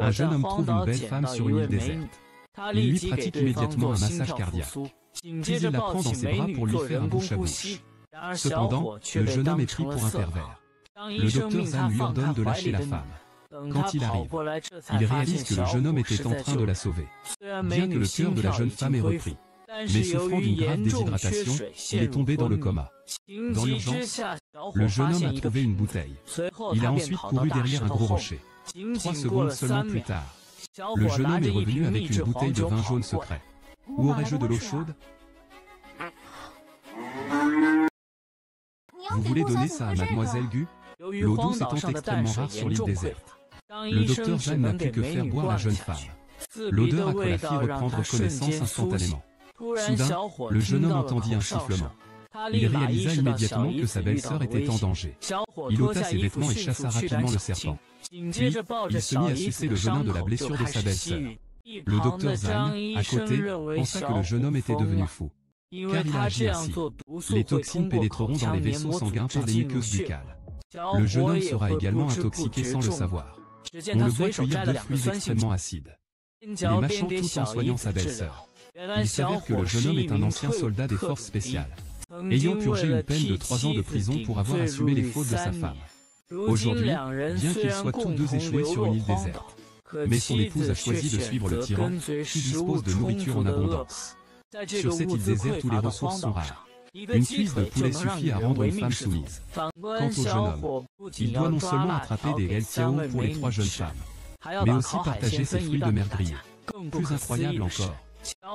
Un jeune homme trouve une belle femme sur une île déserte. Il lui pratique immédiatement un massage cardiaque. Puis il la prend dans ses bras pour lui faire un bouche à bouche. Cependant, le jeune homme est pris pour un pervers. Le docteur Zhan lui ordonne de lâcher la femme. Quand il arrive, il réalise que le jeune homme était en train de la sauver. Bien que le cœur de la jeune femme ait repris, mais souffrant d'une grave déshydratation, il est tombé dans le coma. Dans l'urgence, le jeune homme a trouvé une bouteille. Il a ensuite couru derrière un gros rocher. 3 secondes seulement plus tard, le jeune homme est revenu avec une bouteille de vin jaune secret. Où aurais-je de l'eau chaude? Vous voulez donner ça à Mademoiselle Gu? L'eau douce étant extrêmement rare sur l'île déserte. Le docteur Zhan n'a plus que faire boire la jeune femme. L'odeur a que la fit reprendre connaissance instantanément. Soudain, le jeune homme entendit un sifflement. Il réalisa immédiatement que sa belle-sœur était en danger. Il ôta ses vêtements et chassa rapidement le serpent. Puis, il se mit à sucer le venin de la blessure de sa belle-sœur. Le docteur Zhan, à côté, pensa que le jeune homme était devenu fou. Car il a agi ainsi. Les toxines pénétreront dans les vaisseaux sanguins par les muqueuses buccales. Le jeune homme sera également intoxiqué sans le savoir. On le voit cueillir 2 fruits extrêmement acides. Les mâchant tout en soignant sa belle-sœur. Il s'avère que le jeune homme est un ancien soldat des forces spéciales, ayant purgé une peine de 3 ans de prison pour avoir assumé les fautes de sa femme. Aujourd'hui, bien qu'ils soient tous deux échoués sur une île déserte, mais son épouse a choisi de suivre le tyran, qui dispose de nourriture en abondance. Sur cette île déserte où les ressources sont rares, une cuisse de poulet suffit à rendre une femme soumise. Quant au jeune homme, il doit non seulement attraper des Eltiao pour les 3 jeunes femmes, mais aussi partager ses fruits de mer grillés. Plus incroyable encore,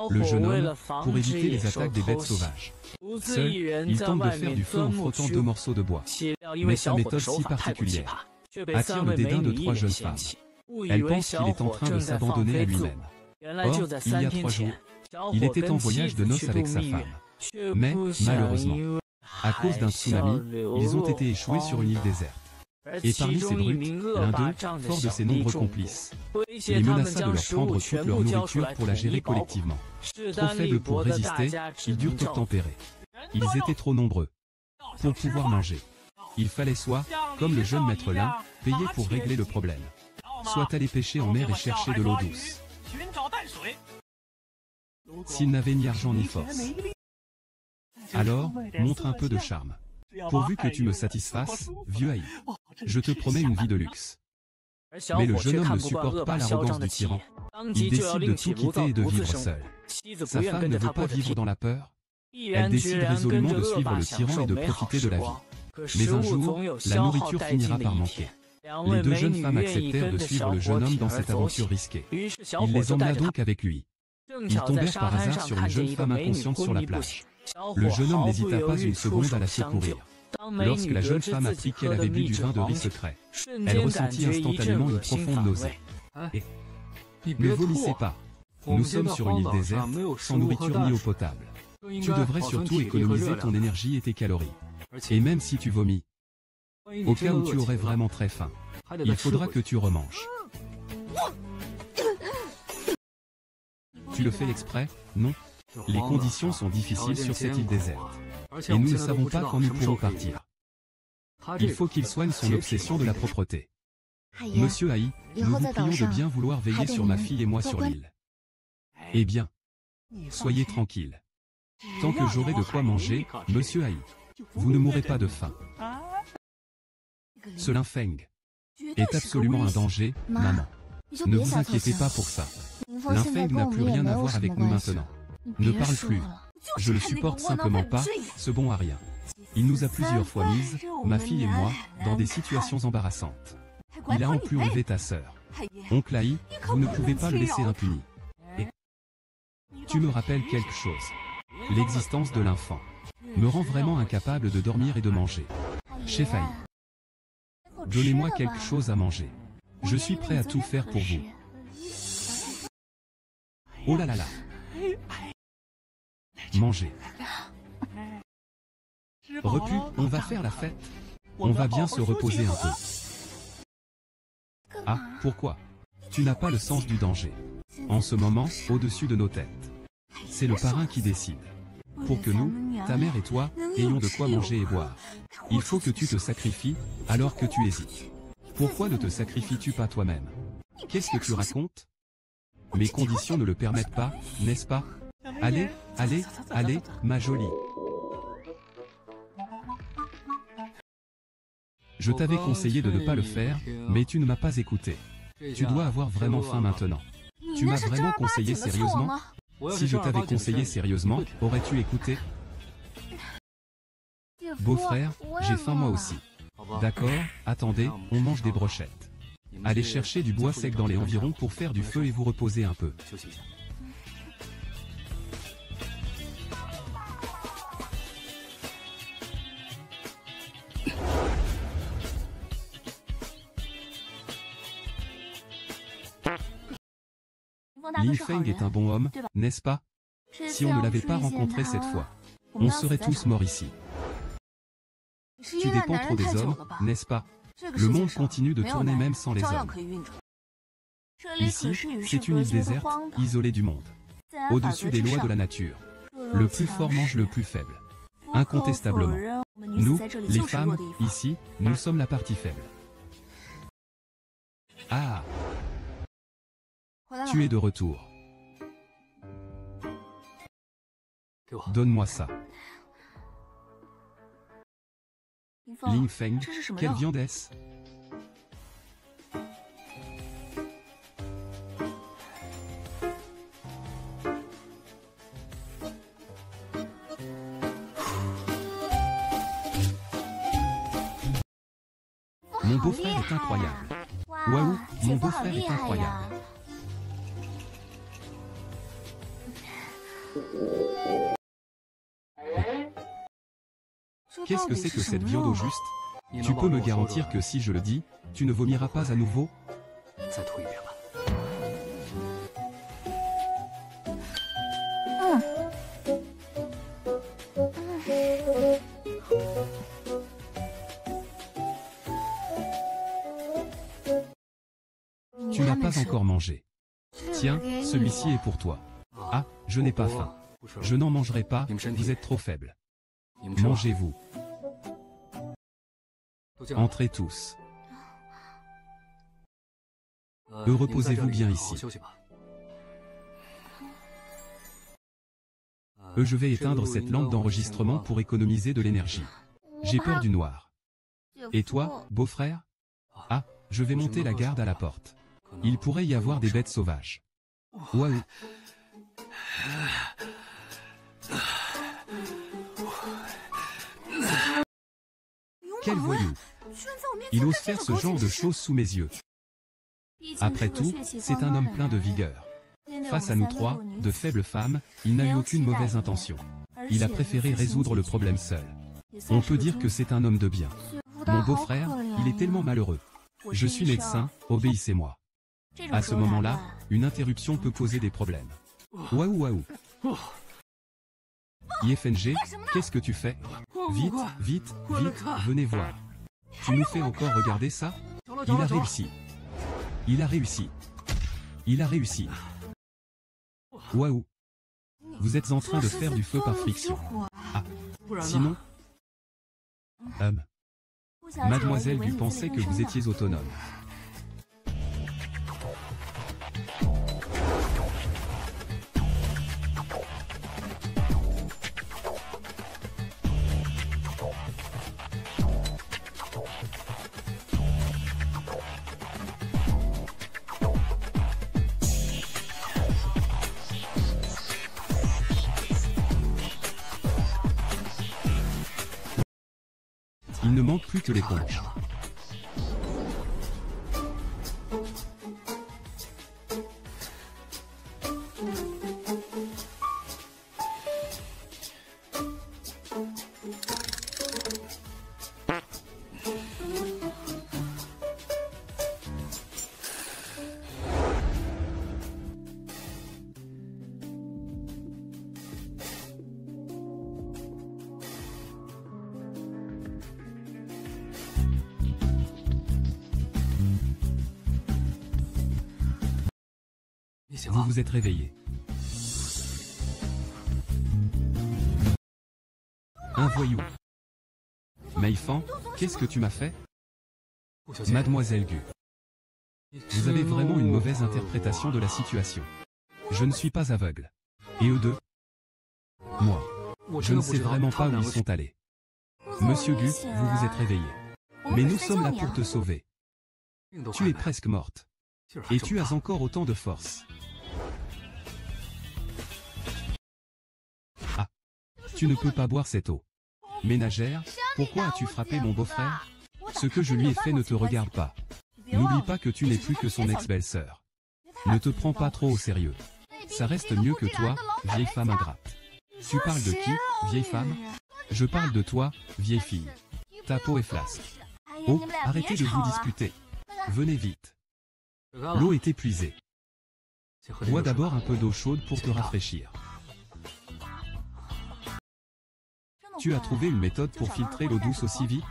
le jeune homme, pour éviter les attaques des bêtes sauvages, seul, il tente de faire du feu en frottant 2 morceaux de bois. Mais sa méthode si particulière attire le dédain de 3 jeunes femmes. Elles pensent qu'il est en train de s'abandonner à lui-même. Or, il y a 3 jours, il était en voyage de noces avec sa femme. Mais, malheureusement, à cause d'un tsunami, ils ont été échoués sur une île déserte. Et parmi ces brutes, l'un d'eux, fort de ses nombreux complices, les menaça de leur prendre toute leur nourriture pour la gérer collectivement. Trop faibles pour résister, ils durent obtempérer. Ils étaient trop nombreux pour pouvoir manger. Il fallait soit, comme le jeune maître Lin, payer pour régler le problème, soit aller pêcher en mer et chercher de l'eau douce. S'il n'avait ni argent ni force, alors, montre un peu de charme. Pourvu que tu me satisfasses, vieux Haï. Je te promets une vie de luxe. Mais le jeune homme ne supporte pas l'arrogance du tyran. Il décide de tout quitter et de vivre seul. Sa femme ne veut pas vivre dans la peur. Elle décide résolument de suivre le tyran et de profiter de la vie. Mais un jour, la nourriture finira par manquer. Les 2 jeunes femmes acceptèrent de suivre le jeune homme dans cette aventure risquée. Il les emmena donc avec lui. Ils tombèrent par hasard sur une jeune femme inconsciente sur la plage. Le jeune homme n'hésita pas une seconde à la secourir. Lorsque la jeune femme apprit qu'elle avait bu du vin de riz secret, elle ressentit instantanément une profonde nausée. Et ne vomissez pas. Nous sommes sur une île déserte, sans nourriture ni eau potable. Tu devrais surtout économiser ton énergie et tes calories. Et même si tu vomis, au cas où tu aurais vraiment très faim, il faudra que tu remanges. Tu le fais exprès, non? Les conditions sont difficiles sur cette île déserte. Et nous ne savons pas quand nous pourrons partir. Il faut qu'il soigne son obsession de la propreté. Monsieur Haï, nous vous prions de bien vouloir veiller sur ma fille et moi sur l'île. Eh bien, soyez tranquille. Tant que j'aurai de quoi manger, monsieur Haï, vous ne mourrez pas de faim. Ce Lin Feng est absolument un danger, maman. Ne vous inquiétez pas pour ça. Lin Feng n'a plus rien à voir avec nous maintenant. Ne parle plus. Je le supporte simplement pas, ce bon à rien. Il nous a plusieurs fois mises, ma fille et moi, dans des situations embarrassantes. Il a en plus enlevé ta sœur. Oncle Haï, vous ne pouvez pas le laisser impuni. Et tu me rappelles quelque chose. L'existence de l'enfant me rend vraiment incapable de dormir et de manger. Chef Haï, donnez-moi quelque chose à manger. Je suis prêt à tout faire pour vous. Oh là là là. Manger. Repu, on va faire la fête. On va bien se reposer un peu. Ah, pourquoi? Tu n'as pas le sens du danger. En ce moment, au-dessus de nos têtes, c'est le parrain qui décide. Pour que nous, ta mère et toi, ayons de quoi manger et boire, il faut que tu te sacrifies, alors que tu hésites. Pourquoi ne te sacrifies-tu pas toi-même? Qu'est-ce que tu racontes? Mes conditions ne le permettent pas, n'est-ce pas? Allez, allez, allez, ma jolie. Je t'avais conseillé de ne pas le faire, mais tu ne m'as pas écouté. Tu dois avoir vraiment faim maintenant. Tu m'as vraiment conseillé sérieusement? Si je t'avais conseillé sérieusement, aurais-tu écouté? Beau-frère, j'ai faim moi aussi. D'accord, attendez, on mange des brochettes. Allez chercher du bois sec dans les environs pour faire du feu et vous reposer un peu. Lin Feng est un bon homme, n'est-ce pas? Si on ne l'avait pas rencontré cette fois, on serait tous morts ici. Tu dépends trop des hommes, n'est-ce pas? Le monde continue de tourner même sans les hommes. Ici, c'est une île déserte, isolée du monde. Au-dessus des lois de la nature. Le plus fort mange le plus faible. Incontestablement. Nous, les femmes, ici, nous sommes la partie faible. Ah! Tu es de retour. Donne-moi ça. Lin Feng, quelle viande est-ce? Mon beau-frère est incroyable. Waouh, mon beau-frère est incroyable. Qu'est-ce que c'est que cette viande au juste? Tu peux me garantir que si je le dis, tu ne vomiras pas à nouveau? Tu n'as pas encore mangé. Tiens, celui-ci est pour toi. Ah, je n'ai pas faim. Je n'en mangerai pas, vous êtes trop faible. Mangez-vous. Entrez tous. Reposez-vous bien ici. Je vais éteindre cette lampe d'enregistrement pour économiser de l'énergie. J'ai peur du noir. Et toi, beau-frère? Ah, je vais monter la garde à la porte. Il pourrait y avoir des bêtes sauvages. Waouh! Quel voyou! Il ose faire ce genre de choses sous mes yeux. Après tout, c'est un homme plein de vigueur. Face à nous trois, de faibles femmes, il n'a eu aucune mauvaise intention. Il a préféré résoudre le problème seul. On peut dire que c'est un homme de bien. Mon beau-frère, il est tellement malheureux. Je suis médecin, obéissez-moi. À ce moment-là, une interruption peut poser des problèmes. Waouh waouh! IFNG, qu'est-ce que tu fais? Vite, vite, vite, venez voir. Tu nous fais encore regarder ça? Il a réussi. Il a réussi. Il a réussi. Waouh! Vous êtes en train de faire du feu par friction. Ah, sinon... Mademoiselle Gu pensait que vous étiez autonome. Il ne manque plus que l'éponge. Vous vous êtes réveillé. Un voyou. Meifan, qu'est-ce que tu m'as fait? Mademoiselle Gu. Vous avez vraiment une mauvaise interprétation de la situation. Je ne suis pas aveugle. Et eux deux? Moi. Je ne sais vraiment pas où ils sont allés. Monsieur Gu, vous vous êtes réveillé. Mais nous sommes là pour te sauver. Tu es presque morte. Et tu as encore autant de force. Ah. Tu ne peux pas boire cette eau. Ménagère, pourquoi as-tu frappé mon beau-frère? Ce que je lui ai fait ne te regarde pas. N'oublie pas que tu n'es plus que son ex-belle-sœur. Ne te prends pas trop au sérieux. Ça reste mieux que toi, vieille femme ingrate. Tu parles de qui, vieille femme? Je parle de toi, vieille fille. Ta peau est flasque. Oh, arrêtez de vous disputer. Venez vite. L'eau est épuisée. Bois d'abord un peu d'eau chaude pour te rafraîchir. Tu as trouvé une méthode pour filtrer l'eau douce aussi vite?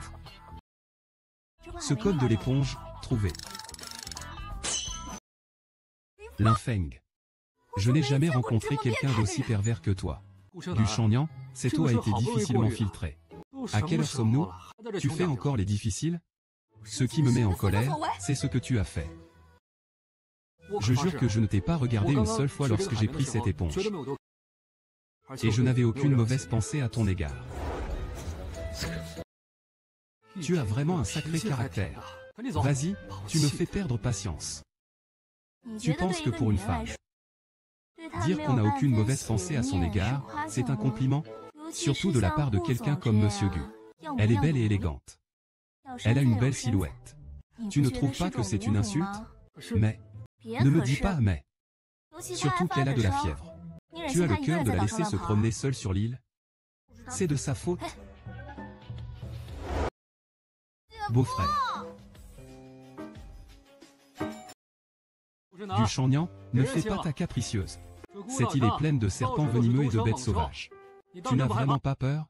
Ce code de l'éponge, trouvé. Linfeng. Je n'ai jamais rencontré quelqu'un d'aussi pervers que toi. Du Shangnian, cette eau a été difficilement filtrée. À quelle heure sommes-nous? Tu fais encore les difficiles? Ce qui me met en colère, c'est ce que tu as fait. Je jure que je ne t'ai pas regardé une seule fois lorsque j'ai pris cette éponge. Et je n'avais aucune mauvaise pensée à ton égard. Tu as vraiment un sacré caractère. Vas-y, tu me fais perdre patience. Tu penses que pour une femme, dire qu'on n'a aucune mauvaise pensée à son égard, c'est un compliment? Surtout de la part de quelqu'un comme Monsieur Gu. Elle est belle et élégante. Elle a une belle silhouette. Tu ne trouves pas que c'est une insulte? Mais, ne me dis pas mais. Surtout qu'elle a de la fièvre. Tu as le cœur de la laisser se promener seule sur l'île? C'est de sa faute? Beau-frère. Du Shangnian, ne fais pas ta capricieuse. Cette île est pleine de serpents venimeux et de bêtes sauvages. Tu n'as vraiment pas peur?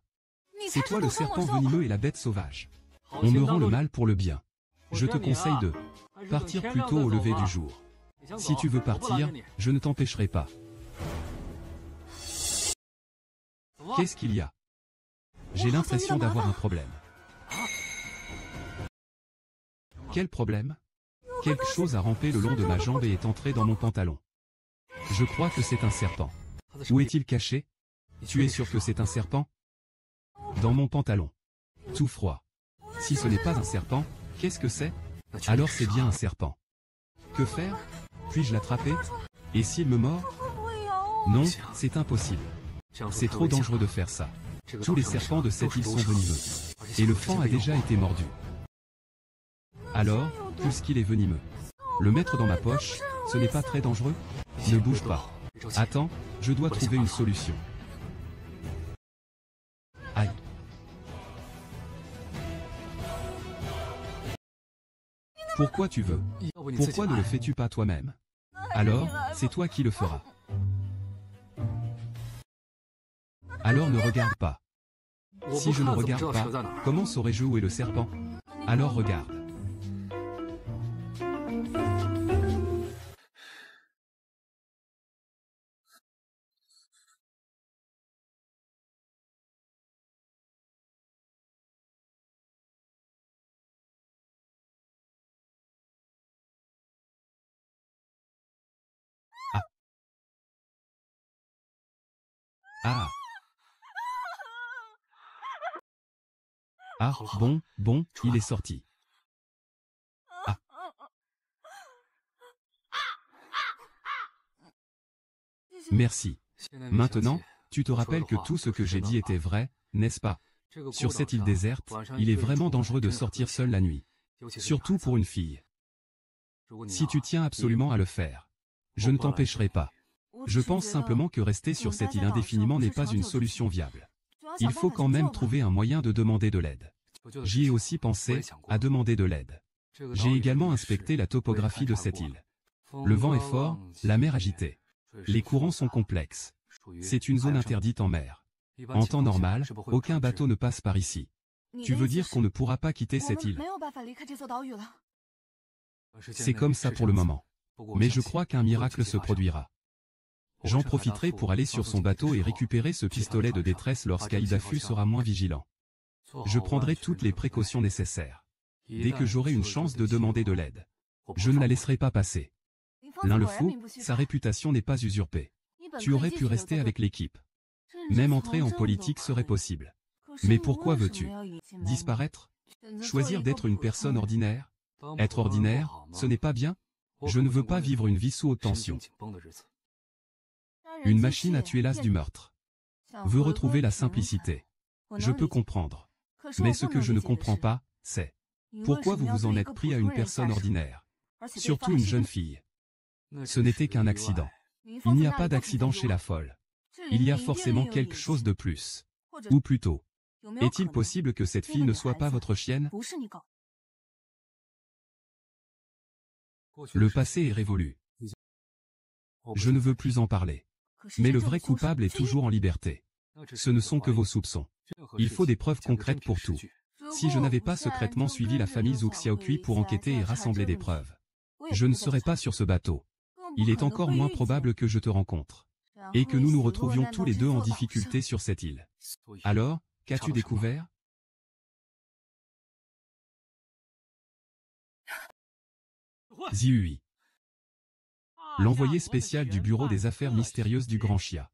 C'est toi le serpent venimeux et la bête sauvage. On me rend le mal pour le bien. Je te conseille de partir plus tôt au lever du jour. Si tu veux partir, je ne t'empêcherai pas. Qu'est-ce qu'il y a? J'ai l'impression d'avoir un problème. Quel problème? Quelque chose a rampé le long de ma jambe et est entré dans mon pantalon. Je crois que c'est un serpent. Où est-il caché? Tu es sûr que c'est un serpent? Dans mon pantalon. Tout froid. Si ce n'est pas un serpent, qu'est-ce que c'est? Alors c'est bien un serpent. Que faire? Puis-je l'attraper? Et s'il me mord? Non, c'est impossible. C'est trop dangereux de faire ça. Tous les serpents de cette île sont venimeux. Et le fan a déjà été mordu. Alors, puisqu'il est venimeux, le mettre dans ma poche, ce n'est pas très dangereux? Ne bouge pas. Attends, je dois trouver une solution. Aïe. Pourquoi tu veux? Pourquoi ne le fais-tu pas toi-même? Alors, c'est toi qui le feras. Alors ne regarde pas. Si je ne regarde pas, comment saurais-je où est le serpent? Alors regarde. Ah. Ah. Ah, bon, il est sorti. Ah. Merci. Maintenant, tu te rappelles que tout ce que j'ai dit était vrai, n'est-ce pas? Sur cette île déserte, il est vraiment dangereux de sortir seul la nuit. Surtout pour une fille. Si tu tiens absolument à le faire, je ne t'empêcherai pas. Je pense simplement que rester sur cette île indéfiniment n'est pas une solution viable. Il faut quand même trouver un moyen de demander de l'aide. J'y ai aussi pensé, à demander de l'aide. J'ai également inspecté la topographie de cette île. Le vent est fort, la mer agitée. Les courants sont complexes. C'est une zone interdite en mer. En temps normal, aucun bateau ne passe par ici. Tu veux dire qu'on ne pourra pas quitter cette île? C'est comme ça pour le moment. Mais je crois qu'un miracle se produira. J'en profiterai pour aller sur son bateau et récupérer ce pistolet de détresse lorsqu'Aidafu sera moins vigilant. Je prendrai toutes les précautions nécessaires. Dès que j'aurai une chance de demander de l'aide, Je ne la laisserai pas passer. L'un le faut, sa réputation n'est pas usurpée. Tu aurais pu rester avec l'équipe. Même entrer en politique serait possible. Mais pourquoi veux-tu disparaître? Choisir d'être une personne ordinaire? Être ordinaire, ce n'est pas bien? Je ne veux pas vivre une vie sous haute tension. Une machine a tué l'as du meurtre. Veut retrouver la simplicité. Je peux comprendre. Mais ce que je ne comprends pas, c'est pourquoi vous vous en êtes pris à une personne ordinaire. Surtout une jeune fille. Ce n'était qu'un accident. Il n'y a pas d'accident chez la folle. Il y a forcément quelque chose de plus. Ou plutôt, est-il possible que cette fille ne soit pas votre chienne? Le passé est révolu. Je ne veux plus en parler. Mais le vrai coupable est toujours en liberté. Ce ne sont que vos soupçons. Il faut des preuves concrètes pour tout. Si je n'avais pas secrètement suivi la famille Zhu Xiaokui pour enquêter et rassembler des preuves, je ne serais pas sur ce bateau. Il est encore moins probable que je te rencontre. Et que nous nous retrouvions tous les deux en difficulté sur cette île. Alors, qu'as-tu découvert? Zihui. L'envoyé spécial du Bureau des Affaires Mystérieuses du Grand Chia.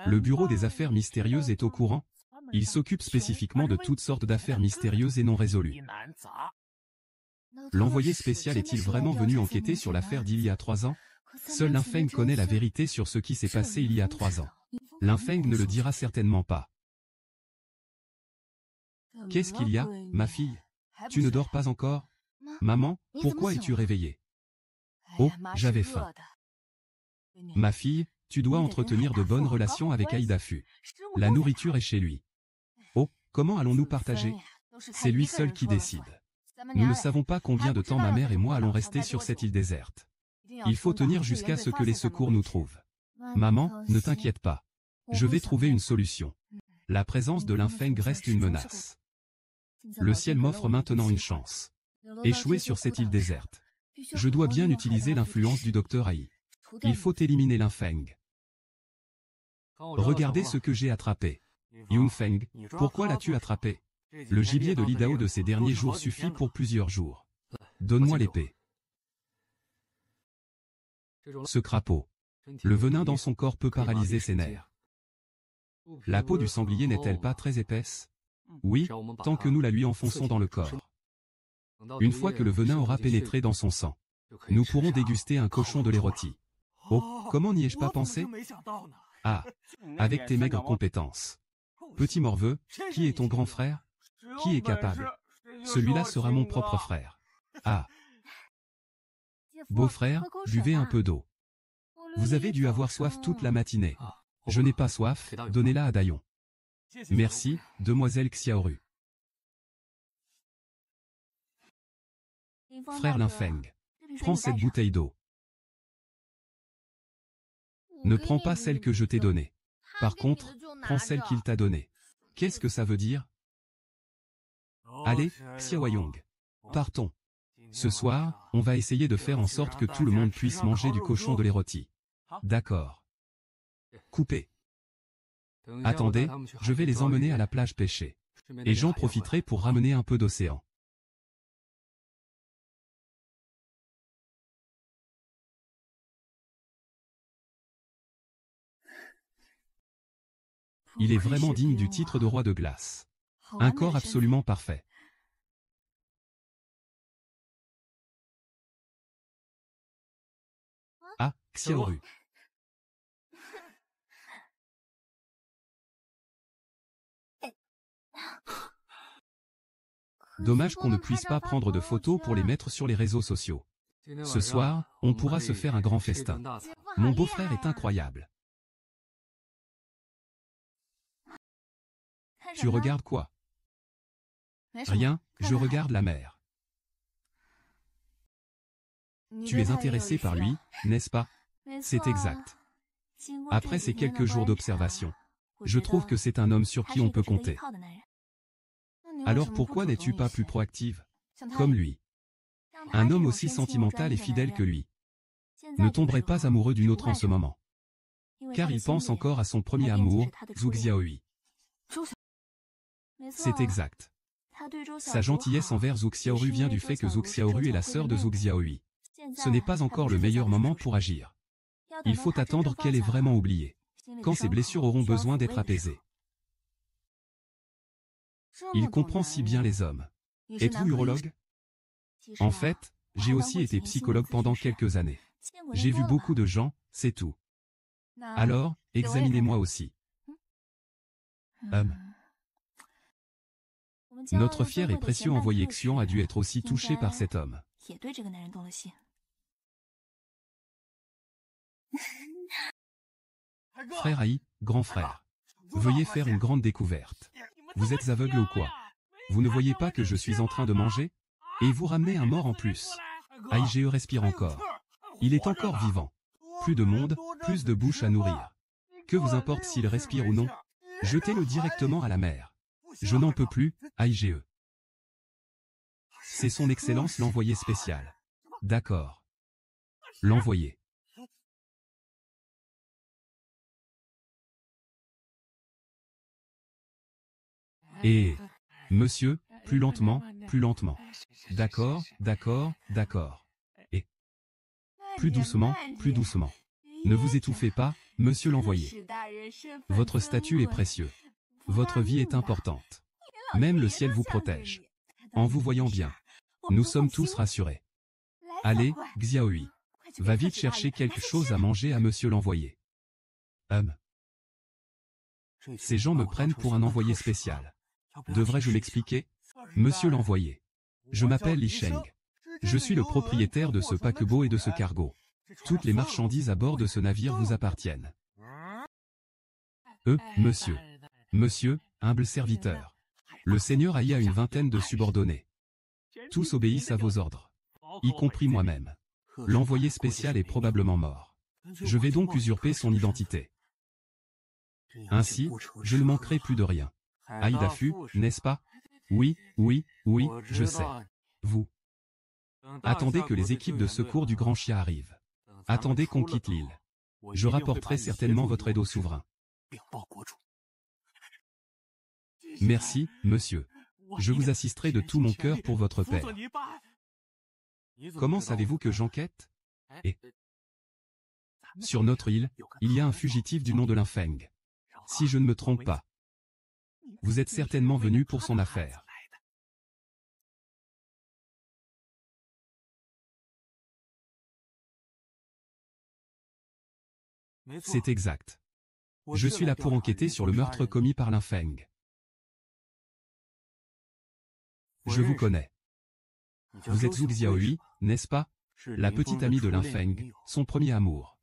Le Bureau des Affaires Mystérieuses est au courant? Il s'occupe spécifiquement de toutes sortes d'affaires mystérieuses et non résolues. L'envoyé spécial est-il vraiment venu enquêter sur l'affaire d'il y a 3 ans? Seul Lin Feng connaît la vérité sur ce qui s'est passé il y a 3 ans. Lin Feng ne le dira certainement pas. Qu'est-ce qu'il y a, ma fille? Tu ne dors pas encore? Maman, pourquoi es-tu réveillée? Oh, j'avais faim. Ma fille, tu dois entretenir de bonnes relations avec Aïda Fu. La nourriture est chez lui. Oh, comment allons-nous partager? C'est lui seul qui décide. Nous ne savons pas combien de temps ma mère et moi allons rester sur cette île déserte. Il faut tenir jusqu'à ce que les secours nous trouvent. Maman, ne t'inquiète pas. Je vais trouver une solution. La présence de Lin Feng reste une menace. Le ciel m'offre maintenant une chance. Échouer sur cette île déserte. Je dois bien utiliser l'influence du docteur Ai. Il faut éliminer Lin Feng. Regardez ce que j'ai attrapé. Yun Feng, pourquoi l'as-tu attrapé? Le gibier de l'Idao de ces derniers jours suffit pour plusieurs jours. Donne-moi l'épée. Ce crapaud. Le venin dans son corps peut paralyser ses nerfs. La peau du sanglier n'est-elle pas très épaisse? Oui, tant que nous la lui enfonçons dans le corps. Une fois que le venin aura pénétré dans son sang, nous pourrons déguster un cochon de lait rôti. Oh, comment n'y ai-je pas pensé? Ah, avec tes maigres compétences. Petit morveux, qui est ton grand frère? Qui est capable? Celui-là sera mon propre frère. Ah. Beau-frère, buvez un peu d'eau. Vous avez dû avoir soif toute la matinée. Je n'ai pas soif, donnez-la à Dayon. Merci, demoiselle Xiaoru. Frère Lin Feng, prends cette bouteille d'eau. Ne prends pas celle que je t'ai donnée. Par contre, prends celle qu'il t'a donnée. Qu'est-ce que ça veut dire? Allez, Xiaoyong. Partons. Ce soir, on va essayer de faire en sorte que tout le monde puisse manger du cochon de lait rôti. D'accord. Coupé. Attendez, je vais les emmener à la plage pêcher. Et j'en profiterai pour ramener un peu d'océan. Il est vraiment digne du titre de roi de glace. Un corps absolument parfait. Ah, Xiaoru. Dommage qu'on ne puisse pas prendre de photos pour les mettre sur les réseaux sociaux. Ce soir, on pourra se faire un grand festin. Mon beau-frère est incroyable. Tu regardes quoi? Rien, je regarde la mer. Tu es intéressé par lui, n'est-ce pas? C'est exact. Après ces quelques jours d'observation, je trouve que c'est un homme sur qui on peut compter. Alors pourquoi n'es-tu pas plus proactive? Comme lui. Un homme aussi sentimental et fidèle que lui ne tomberait pas amoureux d'une autre en ce moment. Car il pense encore à son premier amour, Zhu Xiaohui. C'est exact. Sa gentillesse envers Zhu Xiaoru vient du fait que Zhu Xiaoru est la sœur de Zhu Xiaohui. Ce n'est pas encore le meilleur moment pour agir. Il faut attendre qu'elle ait vraiment oublié. Quand ses blessures auront besoin d'être apaisées. Il comprend si bien les hommes. Êtes-vous urologue? En fait, j'ai aussi été psychologue pendant quelques années. J'ai vu beaucoup de gens, c'est tout. Alors, examinez-moi aussi. Notre fier et précieux envoyé Xian a dû être aussi touché par cet homme. Frère Ai, grand frère. Veuillez faire une grande découverte. Vous êtes aveugle ou quoi? Vous ne voyez pas que je suis en train de manger? Et vous ramenez un mort en plus. Aige respire encore. Il est encore vivant. Plus de monde, plus de bouches à nourrir. Que vous importe s'il respire ou non? Jetez-le directement à la mer. Je n'en peux plus, Aige. C'est son Excellence l'envoyé spécial. D'accord. L'envoyé. Et... Monsieur, plus lentement, plus lentement. D'accord, d'accord, d'accord. Et... Plus doucement, plus doucement. Ne vous étouffez pas, monsieur l'envoyé. Votre statut est précieux. Votre vie est importante. Même le ciel vous protège. En vous voyant bien, nous sommes tous rassurés. Allez, Xiaohui. Va vite chercher quelque chose à manger à monsieur l'envoyé. Ces gens me prennent pour un envoyé spécial. Devrais-je l'expliquer? Monsieur l'envoyé. Je m'appelle Li Sheng. Je suis le propriétaire de ce paquebot et de ce cargo. Toutes les marchandises à bord de ce navire vous appartiennent. Monsieur. Monsieur, humble serviteur. Le Seigneur Ai a une vingtaine de subordonnés. Tous obéissent à vos ordres. Y compris moi-même. L'envoyé spécial est probablement mort. Je vais donc usurper son identité. Ainsi, je ne manquerai plus de rien. Ai d'affût, n'est-ce pas? Oui, oui, oui, je sais. Vous. Attendez que les équipes de secours du Grand Chia arrivent. Attendez qu'on quitte l'île. Je rapporterai certainement votre aide au souverain. Merci, monsieur. Je vous assisterai de tout mon cœur pour votre père. Comment savez-vous que j'enquête? Et sur notre île, il y a un fugitif du nom de Linfeng. Si je ne me trompe pas. Vous êtes certainement venu pour son affaire. C'est exact. Je suis là pour enquêter sur le meurtre commis par Linfeng. Je vous connais. Vous êtes Zhu Xiaohui, n'est-ce pas? La petite amie de Linfeng, son premier amour.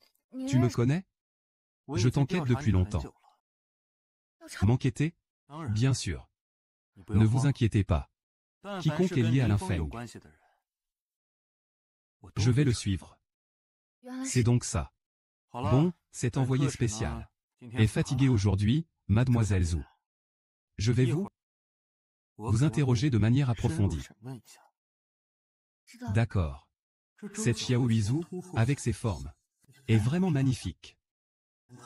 Tu me connais? Je t'enquête depuis longtemps. M'enquêter? Bien sûr. Ne vous inquiétez pas. Quiconque est lié à Linfeng. Je vais le suivre. C'est donc ça. Bon, cet envoyé spécial est fatigué aujourd'hui, mademoiselle Zhu. Je vais vous interroger de manière approfondie. D'accord. Cette Xiaohui Zhu, avec ses formes, est vraiment magnifique.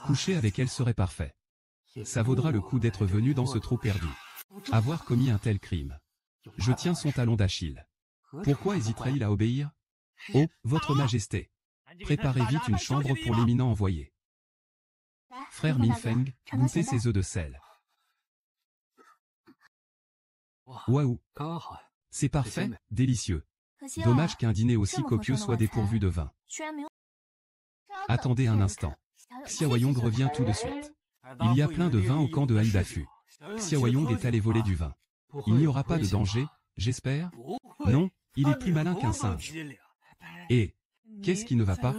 Coucher avec elle serait parfait. Ça vaudra le coup d'être venu dans ce trou perdu. Avoir commis un tel crime. Je tiens son talon d'Achille. Pourquoi hésiterait-il à obéir? Oh, votre majesté. Préparez vite une chambre pour l'éminent envoyé. Frère Minfeng, goûtez ces œufs de sel. Waouh. C'est parfait, délicieux. Dommage qu'un dîner aussi copieux soit dépourvu de vin. Attendez un instant. Xiaoyong revient tout de suite. Il y a plein de vin au camp de Ai d'affût. Xiaoyong est allé voler du vin. Il n'y aura pas de danger, j'espère? Non, il est plus malin qu'un singe. Et qu'est-ce qui ne va pas?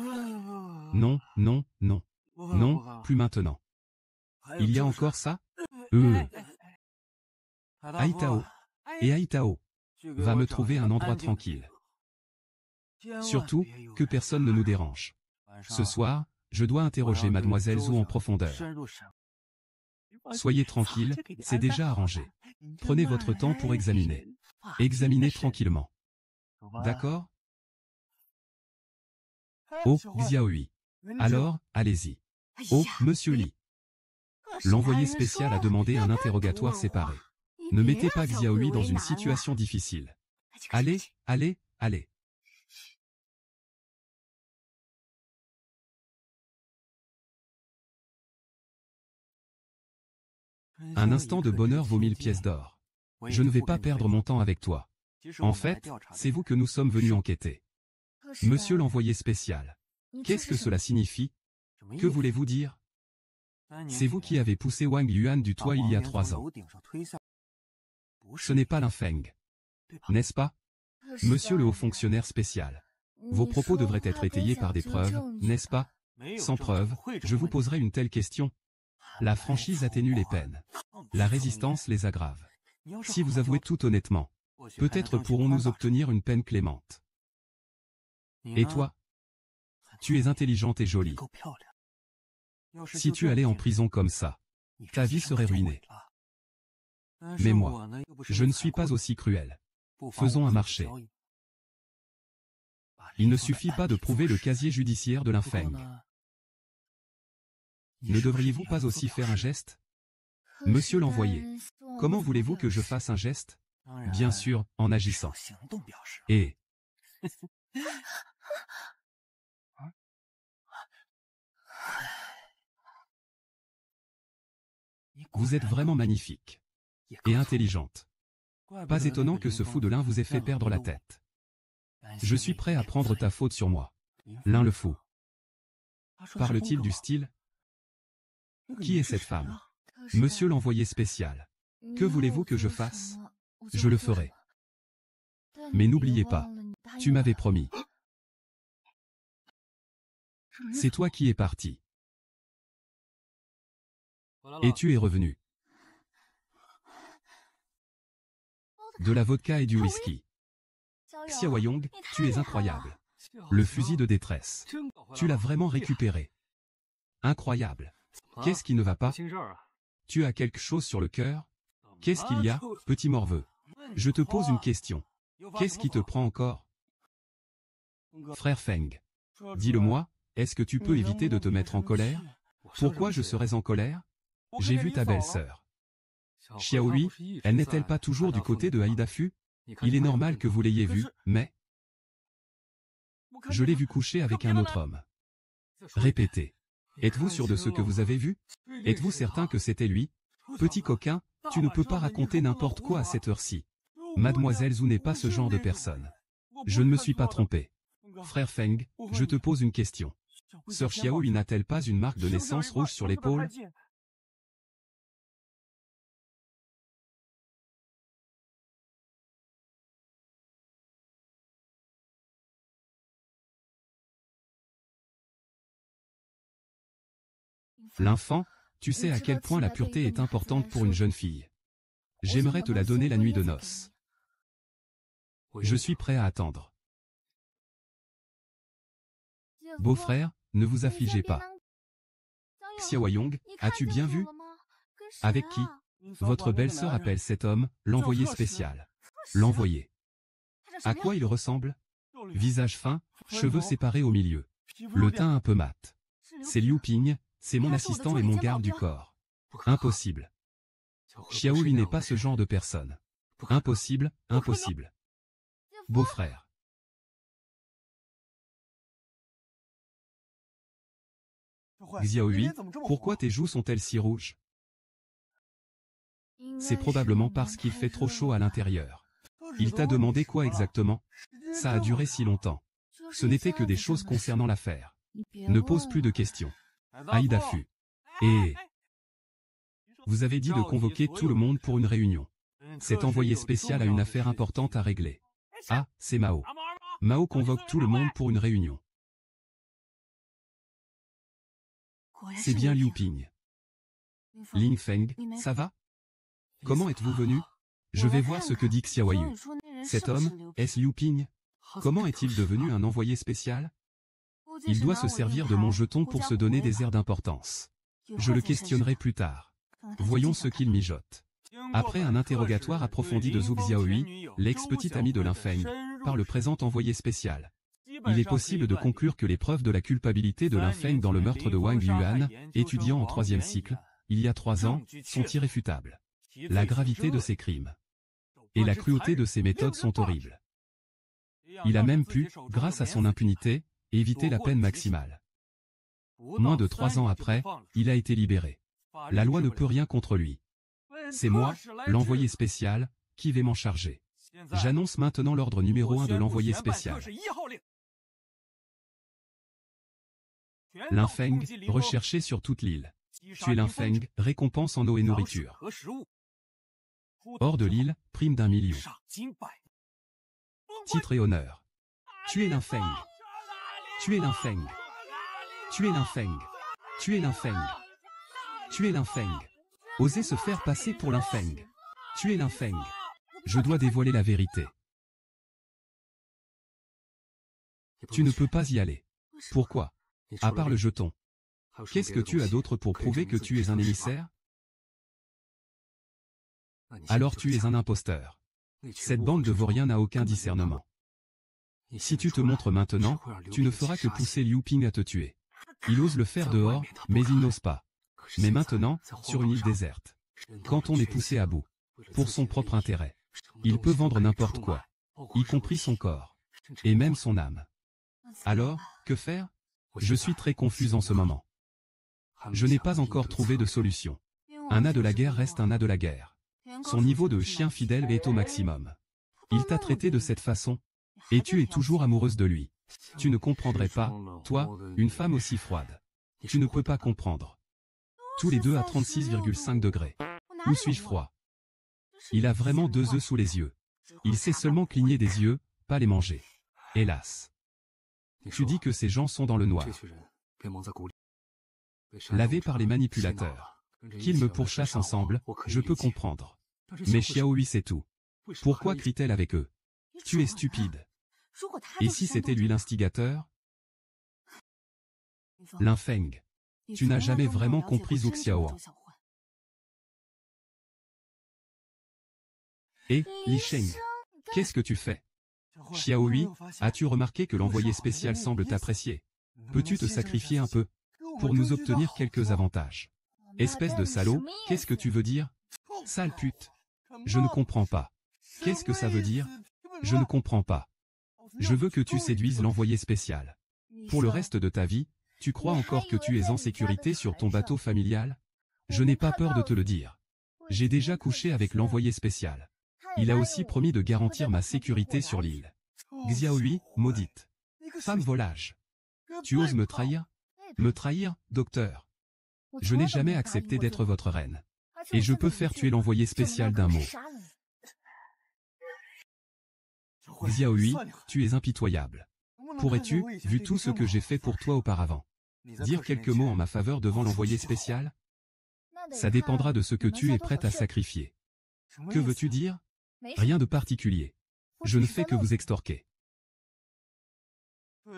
Non, non, non. Non, plus maintenant. Il y a encore ça? Ai Tao. Et Ai Tao. Va me trouver un endroit tranquille. Surtout, que personne ne nous dérange. Ce soir, je dois interroger mademoiselle Zhu en profondeur. Soyez tranquille, c'est déjà arrangé. Prenez votre temps pour examiner. Examinez tranquillement. D'accord? Oh, Xiaohui. Alors, allez-y. Oh, monsieur Li. L'envoyé spécial a demandé un interrogatoire séparé. Ne mettez pas Xiaohui dans une situation difficile. Allez, allez, allez. Un instant de bonheur vaut 1000 pièces d'or. Je ne vais pas perdre mon temps avec toi. En fait, c'est vous que nous sommes venus enquêter. Monsieur l'envoyé spécial. Qu'est-ce que cela signifie? Que voulez-vous dire? C'est vous qui avez poussé Wang Yuan du toit il y a 3 ans. Ce n'est pas Linfeng. N'est-ce pas? Monsieur le haut fonctionnaire spécial. Vos propos devraient être étayés par des preuves, n'est-ce pas? Sans preuve, je vous poserai une telle question. La franchise atténue les peines. La résistance les aggrave. Si vous avouez tout honnêtement, peut-être pourrons-nous obtenir une peine clémente. Et toi? Tu es intelligente et jolie. Si tu allais en prison comme ça, ta vie serait ruinée. Mais moi, je ne suis pas aussi cruel. Faisons un marché. Il ne suffit pas de prouver le casier judiciaire de Linfeng. Ne devriez-vous pas aussi faire un geste? Monsieur l'envoyé, comment voulez-vous que je fasse un geste? Bien sûr, en agissant. Et... Vous êtes vraiment magnifique. Et intelligente. Pas étonnant que ce fou de Lin vous ait fait perdre la tête. Je suis prêt à prendre ta faute sur moi. Lin le fou. Parle-t-il du style? Qui est cette femme? Monsieur l'envoyé spécial. Que voulez-vous que je fasse? Je le ferai. Mais n'oubliez pas, tu m'avais promis. C'est toi qui es parti. Et tu es revenu. De la vodka et du whisky. Xiaoyong, tu es incroyable. Le fusil de détresse. Tu l'as vraiment récupéré. Incroyable. Qu'est-ce qui ne va pas? Tu as quelque chose sur le cœur? Qu'est-ce qu'il y a, petit morveux? Je te pose une question. Qu'est-ce qui te prend encore? Frère Feng. Dis-le-moi, est-ce que tu peux éviter de te mettre en colère? Pourquoi je serais en colère? J'ai vu ta belle-sœur. Xiaohui, elle n'est-elle pas toujours du côté de Aïda Fu? Il est normal que vous l'ayez vue, mais... Je l'ai vu coucher avec un autre homme. Répétez. Êtes-vous sûr de ce que vous avez vu? Êtes-vous certain que c'était lui? Petit coquin, tu ne peux pas raconter n'importe quoi à cette heure-ci. Mademoiselle Zhu n'est pas ce genre de personne. Je ne me suis pas trompé. Frère Feng, je te pose une question. Sœur Xiaohui n'a-t-elle pas une marque de naissance rouge sur l'épaule? L'enfant, tu sais à quel point la pureté est importante pour une jeune fille. J'aimerais te la donner la nuit de noces. Je suis prêt à attendre. Beau-frère, ne vous affligez pas. Xiaoyong, as-tu bien vu? Avec qui? Votre belle-sœur appelle cet homme, l'envoyé spécial. L'envoyé. À quoi il ressemble? Visage fin, cheveux séparés au milieu. Le teint un peu mat. C'est Liu Ping, c'est mon assistant et mon garde du corps. Impossible. Xiaohui n'est pas ce genre de personne. Impossible, impossible. Beau-frère. Xiaohui, pourquoi tes joues sont-elles si rouges? C'est probablement parce qu'il fait trop chaud à l'intérieur. Il t'a demandé quoi exactement? Ça a duré si longtemps. Ce n'était que des choses concernant l'affaire. Ne pose plus de questions. Aïda Fu. Et... Vous avez dit de convoquer tout le monde pour une réunion. Cet envoyé spécial a une affaire importante à régler. Ah, c'est Mao. Mao convoque tout le monde pour une réunion. C'est bien Liu Ping. Ling Feng, ça va? Comment êtes-vous venu? Je vais voir ce que dit Xiaoyu. Cet homme, est-ce Liu Ping? Comment est-il devenu un envoyé spécial? Il doit se servir de mon jeton pour se donner des airs d'importance. Je le questionnerai plus tard. Voyons ce qu'il mijote. Après un interrogatoire approfondi de Zhu Xiaohui, l'ex-petit ami de Linfeng, par le présent envoyé spécial. Il est possible de conclure que les preuves de la culpabilité de Linfeng dans le meurtre de Wang Yuan, étudiant en 3e cycle, il y a 3 ans, sont irréfutables. La gravité de ses crimes et la cruauté de ses méthodes sont horribles. Il a même pu, grâce à son impunité, éviter la peine maximale. Moins de 3 ans après, il a été libéré. La loi ne peut rien contre lui. C'est moi, l'envoyé spécial, qui vais m'en charger. J'annonce maintenant l'ordre numéro 1 de l'envoyé spécial. Linfeng, recherché sur toute l'île. Tuer Linfeng, récompense en eau et nourriture. Hors de l'île, prime d'1 million. Titre et honneur. Tuer Linfeng. Tuer Linfeng. Tuer Linfeng. Tuer Linfeng. Tuer Linfeng. Oser se faire passer pour Linfeng. Tuer Linfeng. Je dois dévoiler la vérité. Tu ne peux pas y aller. Pourquoi? À part le jeton. Qu'est-ce que tu as d'autre pour prouver que tu es un émissaire? Alors tu es un imposteur. Cette bande de vauriens n'a aucun discernement. Si tu te montres maintenant, tu ne feras que pousser Liu Ping à te tuer. Il ose le faire dehors, mais il n'ose pas. Mais maintenant, sur une île déserte. Quand on est poussé à bout, pour son propre intérêt, il peut vendre n'importe quoi, y compris son corps, et même son âme. Alors, que faire? Je suis très confus en ce moment. Je n'ai pas encore trouvé de solution. Un as de la guerre reste un as de la guerre. Son niveau de chien fidèle est au maximum. Il t'a traité de cette façon, et tu es toujours amoureuse de lui. Tu ne comprendrais pas, toi, une femme aussi froide. Tu ne peux pas comprendre. Tous les deux à 36,5 degrés. Où suis-je froid? Il a vraiment 2 œufs sous les yeux. Il sait seulement cligner des yeux, pas les manger. Hélas. Tu dis que ces gens sont dans le noir. Lavés par les manipulateurs. Qu'ils me pourchassent ensemble, je peux comprendre. Mais Xiaohui sait tout. Pourquoi crie-t-elle avec eux? Tu es stupide. Et si c'était lui l'instigateur? Linfeng. Tu n'as jamais vraiment compris Zhou Xiaoan. Et, Li Sheng, qu'est-ce que tu fais? Xiaohui, as-tu remarqué que l'envoyé spécial semble t'apprécier? Peux-tu te sacrifier un peu pour nous obtenir quelques avantages? Espèce de salaud, qu'est-ce que tu veux dire? Sale pute. Je ne comprends pas. Qu'est-ce que ça veut dire? Je ne comprends pas. Je veux que tu séduises l'envoyé spécial. Pour le reste de ta vie, tu crois encore que tu es en sécurité sur ton bateau familial? Je n'ai pas peur de te le dire. J'ai déjà couché avec l'envoyé spécial. Il a aussi promis de garantir ma sécurité sur l'île. Xiaohui, maudite. Femme volage. Tu oses me trahir? Me trahir, docteur? Je n'ai jamais accepté d'être votre reine. Et je peux faire tuer l'envoyé spécial d'un mot. Xiaohui, tu es impitoyable. Pourrais-tu, vu tout ce que j'ai fait pour toi auparavant, dire quelques mots en ma faveur devant l'envoyé spécial? Ça dépendra de ce que tu es prête à sacrifier. Que veux-tu dire? Rien de particulier. Je ne fais que vous extorquer.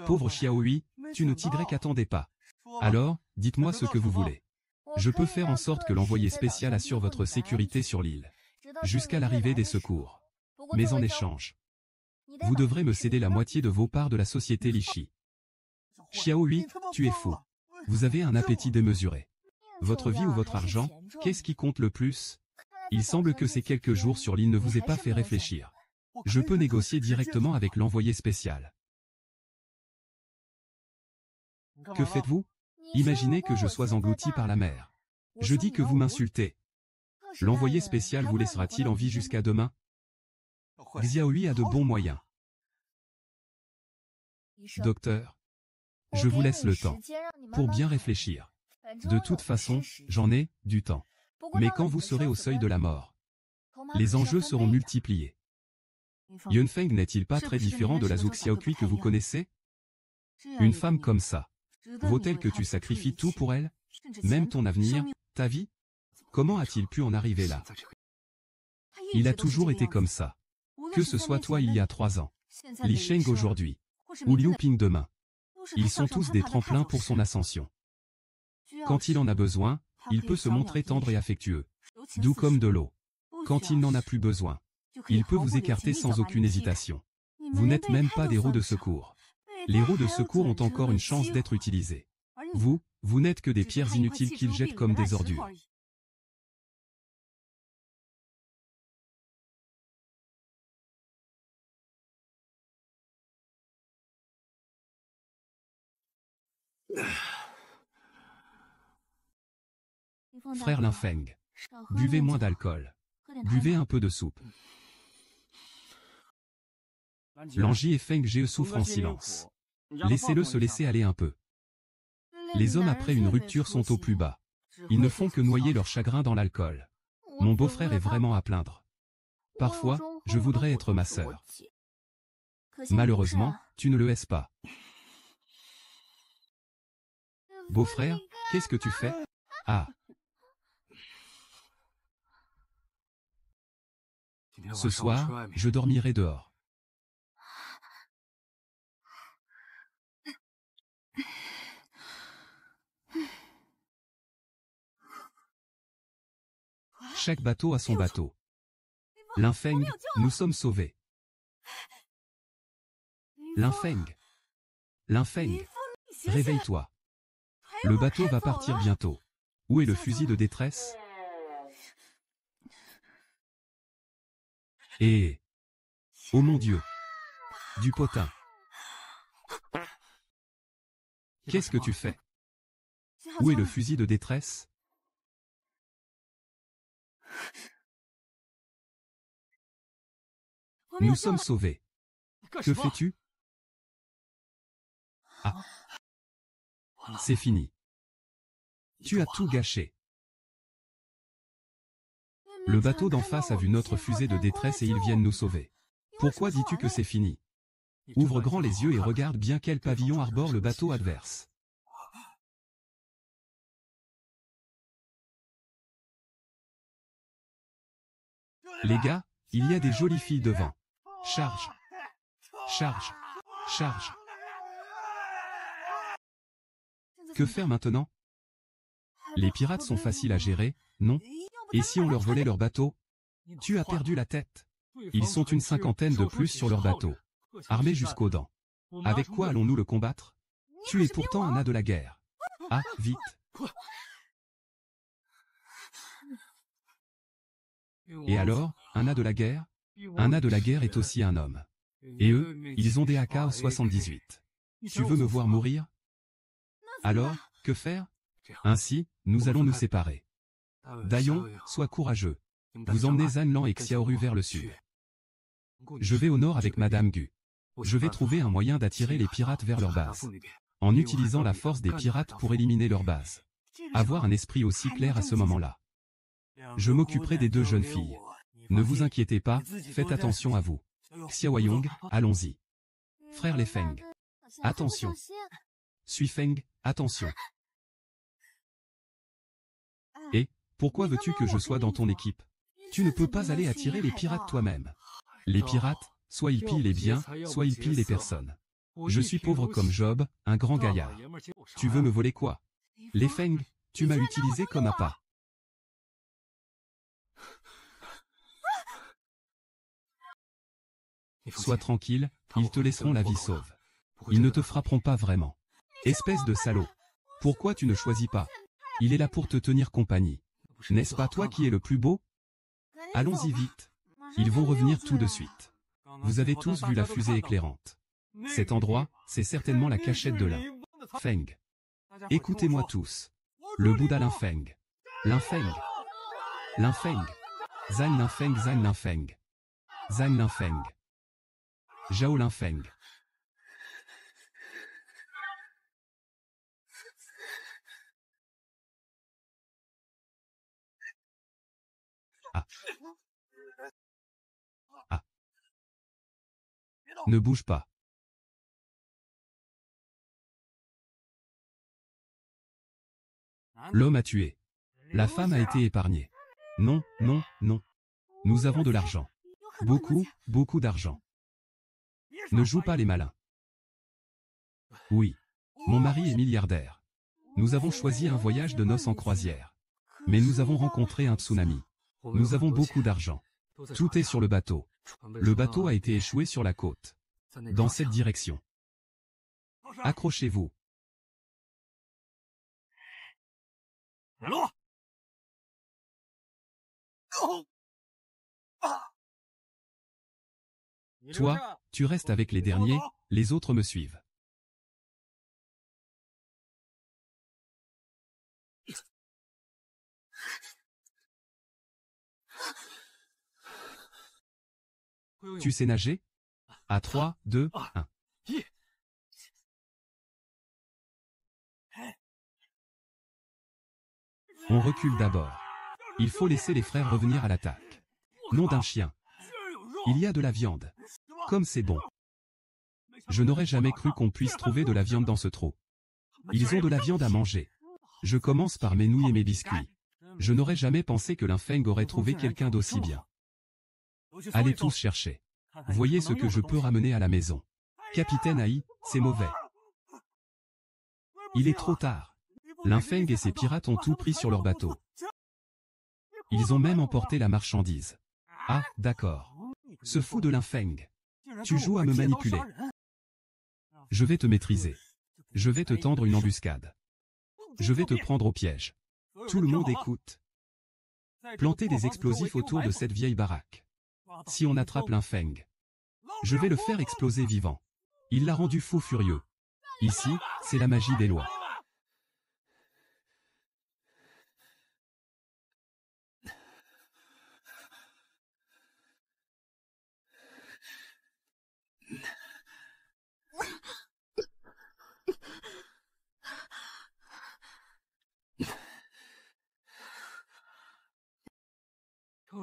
Pauvre Xiaohui, tu ne t'attendais pas. Alors, dites-moi ce que vous voulez. Je peux faire en sorte que l'envoyé spécial assure votre sécurité sur l'île, jusqu'à l'arrivée des secours. Mais en échange, vous devrez me céder la moitié de vos parts de la société Lishi. Xiaohui, tu es fou. Vous avez un appétit démesuré. Votre vie ou votre argent, qu'est-ce qui compte le plus? Il semble que ces quelques jours sur l'île ne vous aient pas fait réfléchir. Je peux négocier directement avec l'envoyé spécial. Que faites-vous? Imaginez que je sois englouti par la mer. Je dis que vous m'insultez. L'envoyé spécial vous laissera-t-il en vie jusqu'à demain? Xiaohui a de bons moyens. Docteur, je vous laisse le temps pour bien réfléchir. De toute façon, j'en ai du temps. Mais quand vous serez au seuil de la mort, les enjeux seront multipliés. Yunfeng n'est-il pas très différent de la Zhou Xiaoqui que vous connaissez? Une femme comme ça, vaut-elle que tu sacrifies tout pour elle? Même ton avenir, ta vie? Comment a-t-il pu en arriver là? Il a toujours été comme ça. Que ce soit toi il y a 3 ans, Li Sheng aujourd'hui, ou Liu Ping demain. Ils sont tous des tremplins pour son ascension. Quand il en a besoin, il peut se montrer tendre et affectueux, doux comme de l'eau. Quand il n'en a plus besoin, il peut vous écarter sans aucune hésitation. Vous n'êtes même pas des roues de secours. Les roues de secours ont encore une chance d'être utilisées. Vous n'êtes que des pierres inutiles qu'il jette comme des ordures. Frère Linfeng, Buvez moins d'alcool. Buvez un peu de soupe. Lanji et Feng Ge souffrent en silence. Laissez-le se laisser aller un peu. Les hommes après une rupture sont au plus bas. Ils ne font que noyer leur chagrin dans l'alcool. Mon beau-frère est vraiment à plaindre. Parfois, je voudrais être ma sœur. Malheureusement, tu ne le es pas. Beau-frère, qu'est-ce que tu fais? Ah. Ce soir, je dormirai dehors. Chaque bateau a son bateau. Linfeng, nous sommes sauvés. Linfeng. Linfeng. Réveille-toi. Le bateau va partir bientôt. Où est le fusil de détresse? Et... Oh mon Dieu! Du potin. Qu'est-ce que tu fais? Où est le fusil de détresse? Nous sommes sauvés. Que fais-tu? Ah. C'est fini. Tu as tout gâché. Le bateau d'en face a vu notre fusée de détresse et ils viennent nous sauver. Pourquoi dis-tu que c'est fini? Ouvre grand les yeux et regarde bien quel pavillon arbore le bateau adverse. Les gars, il y a des jolies filles devant. Charge. Charge. Charge. Que faire maintenant? Les pirates sont faciles à gérer, non? Et si on leur volait leur bateau? Tu as perdu la tête. Ils sont une cinquantaine de plus sur leur bateau. Armés jusqu'aux dents. Avec quoi allons-nous le combattre? Tu es pourtant un as de la guerre. Ah, vite. Et alors, un as de la guerre? Un as de la guerre est aussi un homme. Et eux, ils ont des AK-78. Tu veux me voir mourir? Alors, que faire? Ainsi, nous allons nous séparer. Dayon, sois courageux. Vous emmenez Zanlan et Xiaoru vers le sud. Je vais au nord avec Madame Gu. Je vais trouver un moyen d'attirer les pirates vers leur base. En utilisant la force des pirates pour éliminer leur base. Avoir un esprit aussi clair à ce moment-là. Je m'occuperai des deux jeunes filles. Ne vous inquiétez pas, faites attention à vous. Xiaoyong, allons-y. Frère les Feng. Attention. Suis Feng, attention. Et, pourquoi veux-tu que je sois dans ton équipe? Tu ne peux pas aller attirer les pirates toi-même. Les pirates, soit ils pillent les biens, soit ils pillent les personnes. Je suis pauvre comme Job, un grand gaillard. Tu veux me voler quoi? Les Feng, tu m'as utilisé comme appât. Sois tranquille, ils te laisseront la vie sauve. Ils ne te frapperont pas vraiment. Espèce de salaud. Pourquoi tu ne choisis pas? Il est là pour te tenir compagnie. N'est-ce pas toi qui es le plus beau? Allons-y vite. Ils vont revenir tout de suite. Vous avez tous vu la fusée éclairante. Cet endroit, c'est certainement la cachette de l'un. Feng. Écoutez-moi tous. Le Bouddha Linfeng. Linfeng. Linfeng. Zan Linfeng Zan Linfeng. Zan Linfeng. Zhao Linfeng. Ah. Ah. Ne bouge pas. L'homme a tué. La femme a été épargnée. Non, non, non. Nous avons de l'argent. Beaucoup, beaucoup d'argent. Ne joue pas les malins. Oui. Mon mari est milliardaire. Nous avons choisi un voyage de noces en croisière. Mais nous avons rencontré un tsunami. Nous avons beaucoup d'argent. Tout est sur le bateau. Le bateau a été échoué sur la côte. Dans cette direction. Accrochez-vous. Toi, tu restes avec les derniers, les autres me suivent. Tu sais nager? À 3, 2, 1. On recule d'abord. Il faut laisser les frères revenir à l'attaque. Nom d'un chien. Il y a de la viande. Comme c'est bon. Je n'aurais jamais cru qu'on puisse trouver de la viande dans ce trou. Ils ont de la viande à manger. Je commence par mes nouilles et mes biscuits. Je n'aurais jamais pensé que Linfeng aurait trouvé quelqu'un d'aussi bien. Allez tous chercher. Voyez ce que je peux ramener à la maison. Capitaine Ai, c'est mauvais. Il est trop tard. Linfeng et ses pirates ont tout pris sur leur bateau. Ils ont même emporté la marchandise. Ah, d'accord. Ce fou de Linfeng. Tu joues à me manipuler. Je vais te maîtriser. Je vais te tendre une embuscade. Je vais te prendre au piège. Tout le monde écoute. Plantez des explosifs autour de cette vieille baraque. Si on attrape Linfeng, je vais le faire exploser vivant. Il l'a rendu fou furieux. Ici, c'est la magie des lois.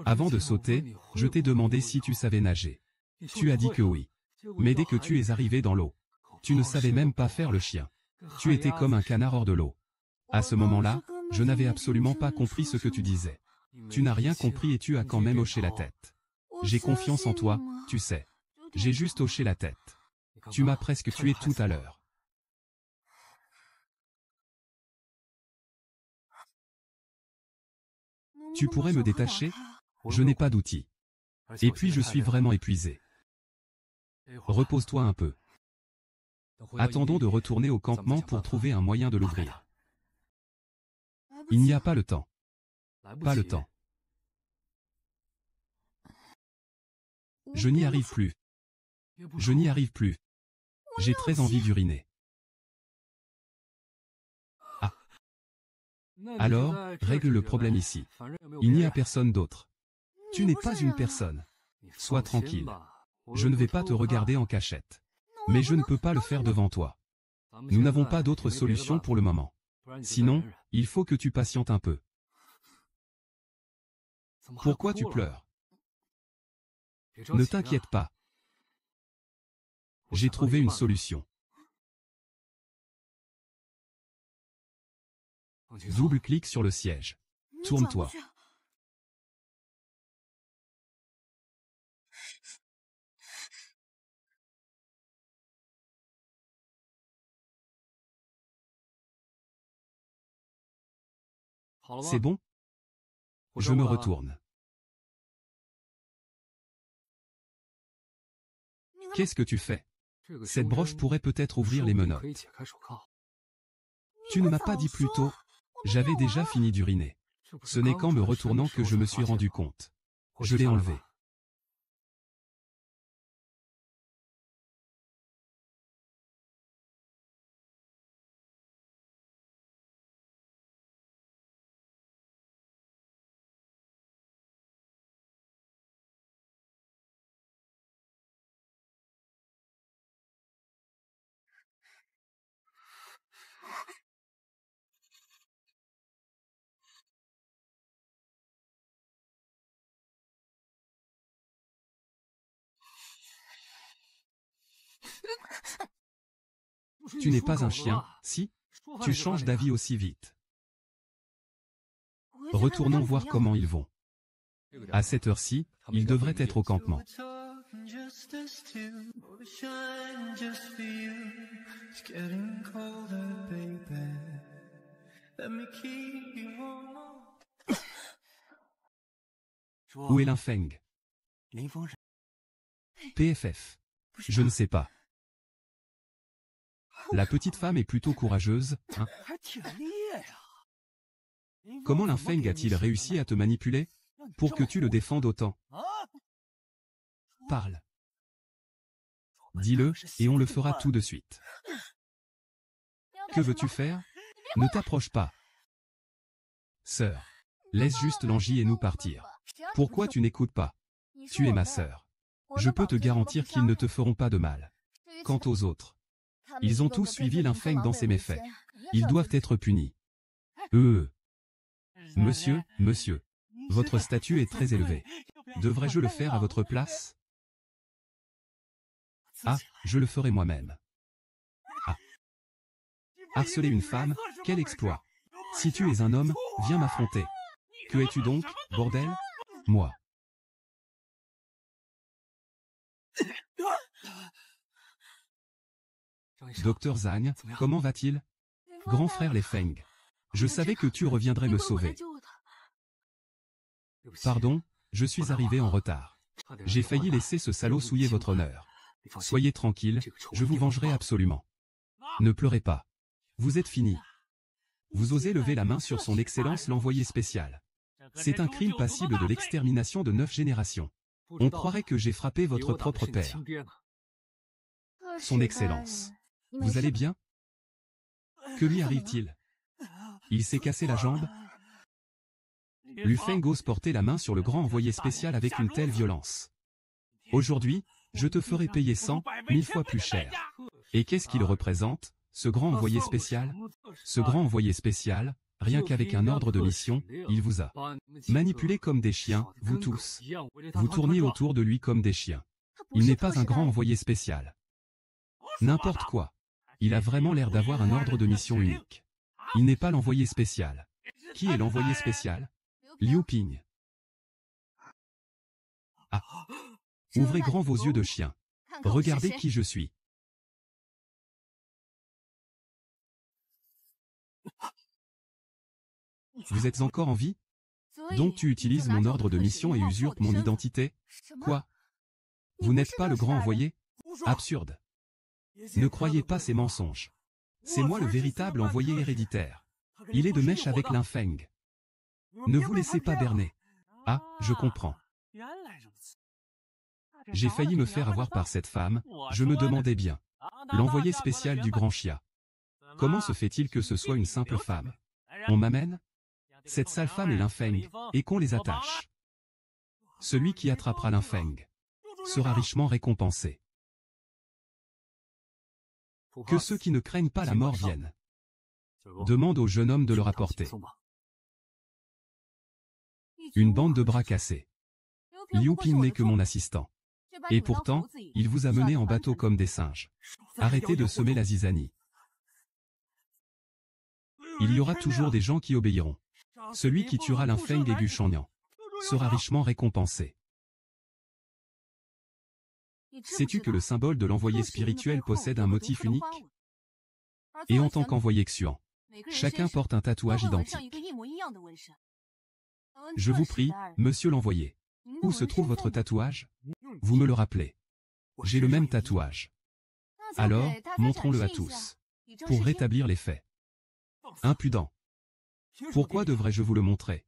Avant de sauter, je t'ai demandé si tu savais nager. Tu as dit que oui. Mais dès que tu es arrivé dans l'eau, tu ne savais même pas faire le chien. Tu étais comme un canard hors de l'eau. À ce moment-là, je n'avais absolument pas compris ce que tu disais. Tu n'as rien compris et tu as quand même hoché la tête. J'ai confiance en toi, tu sais. J'ai juste hoché la tête. Tu m'as presque tué tout à l'heure. Tu pourrais me détacher? Je n'ai pas d'outils. Et puis je suis vraiment épuisé. Repose-toi un peu. Attendons de retourner au campement pour trouver un moyen de l'ouvrir. Il n'y a pas le temps. Pas le temps. Je n'y arrive plus. Je n'y arrive plus. J'ai très envie d'uriner. Ah. Alors, règle le problème ici. Il n'y a personne d'autre. Tu n'es pas une personne. Sois tranquille. Je ne vais pas te regarder en cachette. Mais je ne peux pas le faire devant toi. Nous n'avons pas d'autre solution pour le moment. Sinon, il faut que tu patientes un peu. Pourquoi tu pleures? Ne t'inquiète pas. J'ai trouvé une solution. Double-clique sur le siège. Tourne-toi. C'est bon? Je me retourne. Qu'est-ce que tu fais? Cette broche pourrait peut-être ouvrir les menottes. Tu ne m'as pas dit plus tôt. J'avais déjà fini d'uriner. Ce n'est qu'en me retournant que je me suis rendu compte. Je l'ai enlevé. Tu n'es pas un chien, si? Tu changes d'avis aussi vite. Retournons voir comment ils vont. À cette heure-ci, ils devraient être au campement. Où est Linfeng? PFF. Je ne sais pas. La petite femme est plutôt courageuse, hein? Comment Linfeng a-t-il réussi à te manipuler? Pour que tu le défendes autant. Parle. Dis-le, et on le fera tout de suite. Que veux-tu faire? Ne t'approche pas. Sœur, laisse juste l'angie et nous partir. Pourquoi tu n'écoutes pas? Tu es ma sœur. Je peux te garantir qu'ils ne te feront pas de mal. Quant aux autres, ils ont tous suivi Linfeng dans ses méfaits. Ils doivent être punis. Monsieur, votre statut est très élevé. Devrais-je le faire à votre place? Ah, je le ferai moi-même. Ah. Harceler une femme, quel exploit! Si tu es un homme, viens m'affronter. Que es-tu donc, bordel? Moi. Docteur Zhang, comment va-t-il? Grand frère Les Feng. Je savais que tu reviendrais me sauver. Pardon, je suis arrivé en retard. J'ai failli laisser ce salaud souiller votre honneur. Soyez tranquille, je vous vengerai absolument. Ne pleurez pas. Vous êtes fini. Vous osez lever la main sur son excellence l'envoyé spécial. C'est un crime passible de l'extermination de 9 générations. On croirait que j'ai frappé votre propre père. Son excellence. Vous allez bien? Que lui arrive-t-il? Il s'est cassé la jambe? Lu Feng ose porter la main sur le grand envoyé spécial avec une telle violence. Aujourd'hui, je te ferai payer 100, 1000 fois plus cher. Et qu'est-ce qu'il représente, ce grand envoyé spécial? Ce grand envoyé spécial, rien qu'avec un ordre de mission, il vous a manipulé comme des chiens, vous tous. Vous tourniez autour de lui comme des chiens. Il n'est pas un grand envoyé spécial. N'importe quoi. Il a vraiment l'air d'avoir un ordre de mission unique. Il n'est pas l'envoyé spécial. Qui est l'envoyé spécial? Liu Ping. Ah. Ouvrez grand vos yeux de chien. Regardez qui je suis. Vous êtes encore en vie? Donc tu utilises mon ordre de mission et usurpes mon identité? Quoi? Vous n'êtes pas le grand envoyé? Absurde. Ne croyez pas ces mensonges. C'est moi le véritable envoyé héréditaire. Il est de mèche avec Linfeng. Ne vous laissez pas berner. Ah, je comprends. J'ai failli me faire avoir par cette femme, je me demandais bien. L'envoyé spécial du grand Chia. Comment se fait-il que ce soit une simple femme? On m'amène? Cette sale femme est Linfeng, et qu'on les attache. Celui qui attrapera Linfeng sera richement récompensé. Que ceux qui ne craignent pas la mort viennent. Demande au jeune homme de le rapporter. Une bande de bras cassés. Liu Ping n'est que mon assistant. Et pourtant, il vous a mené en bateau comme des singes. Arrêtez de semer la zizanie. Il y aura toujours des gens qui obéiront. Celui qui tuera Linfeng et Gu Shangnian sera richement récompensé. Sais-tu que le symbole de l'envoyé spirituel possède un motif unique? Et en tant qu'envoyé Xuan, chacun porte un tatouage identique. Je vous prie, monsieur l'envoyé. Où se trouve votre tatouage? Vous me le rappelez. J'ai le même tatouage. Alors, montrons-le à tous. Pour rétablir les faits. Impudent. Pourquoi devrais-je vous le montrer?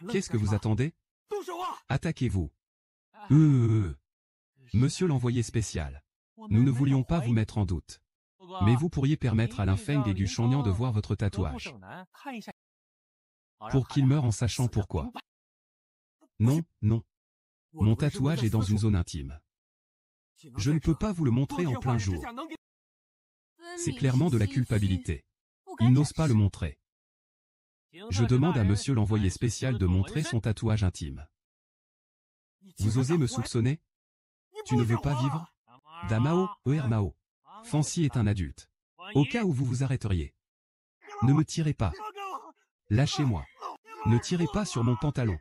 Qu'est-ce que vous attendez? Attaquez-vous. Monsieur l'envoyé spécial. Nous ne voulions pas vous mettre en doute. Mais vous pourriez permettre à Linfeng et Gu Shangnian de voir votre tatouage. Pour qu'ils meurent en sachant pourquoi. Non, non. Mon tatouage est dans une zone intime. Je ne peux pas vous le montrer en plein jour. C'est clairement de la culpabilité. Il n'ose pas le montrer. Je demande à monsieur l'envoyé spécial de montrer son tatouage intime. Vous osez me soupçonner? Tu ne veux pas vivre? Damao, Mao. Fancy est un adulte. Au cas où vous vous arrêteriez. Ne me tirez pas. Lâchez-moi. Ne tirez pas sur mon pantalon.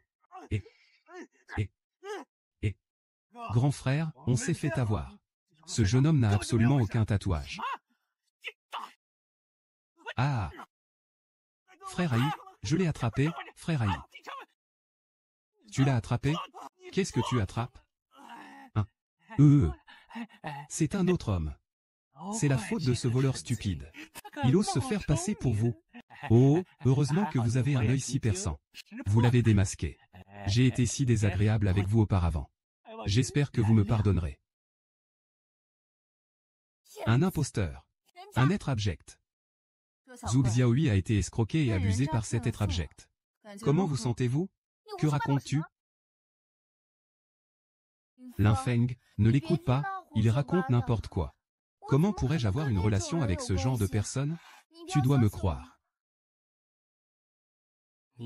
Grand frère, on s'est fait avoir. Ce jeune homme n'a absolument aucun tatouage. Ah! Frère Aïe, je l'ai attrapé, frère Aïe. Tu l'as attrapé? Qu'est-ce que tu attrapes? C'est un autre homme. C'est la faute de ce voleur stupide. Il ose se faire passer pour vous. Oh, heureusement que vous avez un œil si perçant. Vous l'avez démasqué. J'ai été si désagréable avec vous auparavant. J'espère que vous me pardonnerez. Un imposteur. Un être abject. Zhu Xiaohui a été escroqué et abusé par cet être abject. Comment vous sentez-vous? Que racontes-tu? Linfeng, ne l'écoute pas, il raconte n'importe quoi. Comment pourrais-je avoir une relation avec ce genre de personne? Tu dois me croire.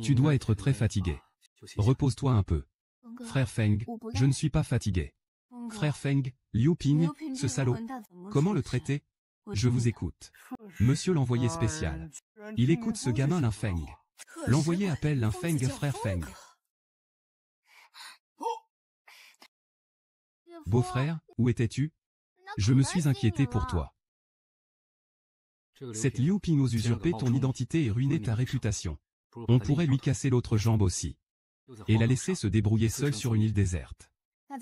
Tu dois être très fatigué. Repose-toi un peu. Frère Feng, je ne suis pas fatigué. Frère Feng, Liu Ping, ce salaud. Comment le traiter? Je vous écoute. Monsieur l'envoyé spécial. Il écoute ce gamin Linfeng. L'envoyé appelle Linfeng frère Feng. Beau-frère, où étais-tu? Je me suis inquiété pour toi. Cette Liu Ping ose usurper ton identité et ruiner ta réputation. On pourrait lui casser l'autre jambe aussi. Et la laisser se débrouiller seule sur une île déserte.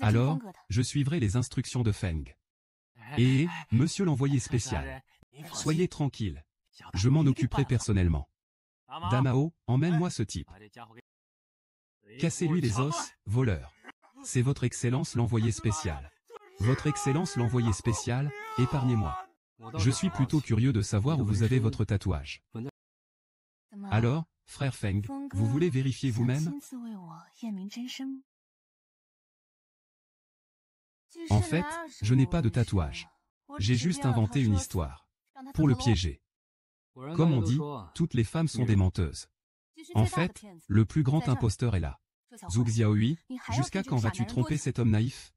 Alors, je suivrai les instructions de Feng. Et, monsieur l'envoyé spécial, soyez tranquille. Je m'en occuperai personnellement. Damao, emmène-moi ce type. Cassez-lui les os, voleur. C'est votre excellence l'envoyé spécial. Votre excellence l'envoyé spécial, épargnez-moi. Je suis plutôt curieux de savoir où vous avez votre tatouage. Alors, frère Feng, vous voulez vérifier vous-même? En fait, je n'ai pas de tatouage. J'ai juste inventé une histoire. Pour le piéger. Comme on dit, toutes les femmes sont des menteuses. En fait, le plus grand imposteur est là. Zhu Xiaohui, jusqu'à quand vas-tu tromper cet homme naïf?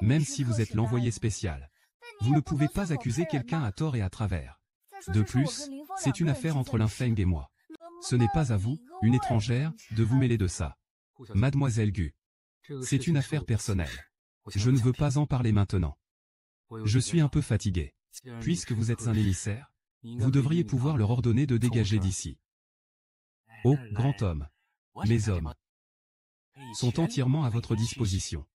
Même si vous êtes l'envoyé spécial. Vous ne pouvez pas accuser quelqu'un à tort et à travers. De plus, c'est une affaire entre Linfeng et moi. Ce n'est pas à vous, une étrangère, de vous mêler de ça. Mademoiselle Gu. C'est une affaire personnelle. Je ne veux pas en parler maintenant. Je suis un peu fatigué. Puisque vous êtes un émissaire, vous devriez pouvoir leur ordonner de dégager d'ici. Oh, grand homme. Mes hommes sont entièrement à votre disposition.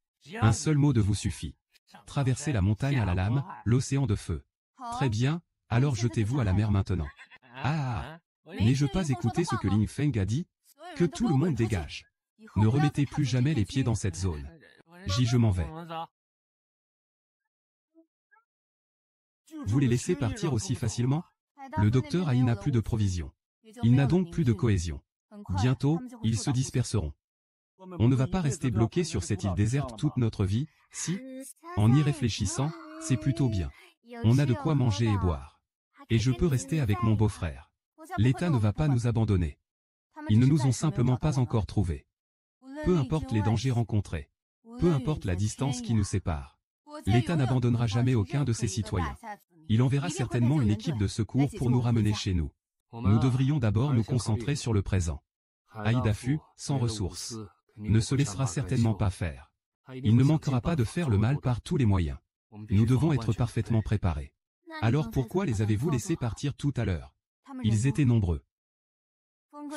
Un seul mot de vous suffit. Traversez la montagne à la lame, l'océan de feu. Très bien, alors jetez-vous à la mer maintenant. Ah, n'ai-je pas écouté ce que Linfeng a dit? Que tout le monde dégage. Ne remettez plus jamais les pieds dans cette zone. Je m'en vais. Vous les laissez partir aussi facilement? Le docteur Ai n'a plus de provisions. Il n'a donc plus de cohésion. Bientôt, ils se disperseront. On ne va pas rester bloqué sur cette île déserte toute notre vie, si, en y réfléchissant, c'est plutôt bien. On a de quoi manger et boire. Et je peux rester avec mon beau-frère. L'État ne va pas nous abandonner. Ils ne nous ont simplement pas encore trouvés. Peu importe les dangers rencontrés. Peu importe la distance qui nous sépare. L'État n'abandonnera jamais aucun de ses citoyens. Il enverra certainement une équipe de secours pour nous ramener chez nous. Nous devrions d'abord nous concentrer sur le présent. Haïdafu, sans ressources, ne se laissera certainement pas faire. Il ne manquera pas de faire le mal par tous les moyens. Nous devons être parfaitement préparés. Alors pourquoi les avez-vous laissés partir tout à l'heure? Ils étaient nombreux.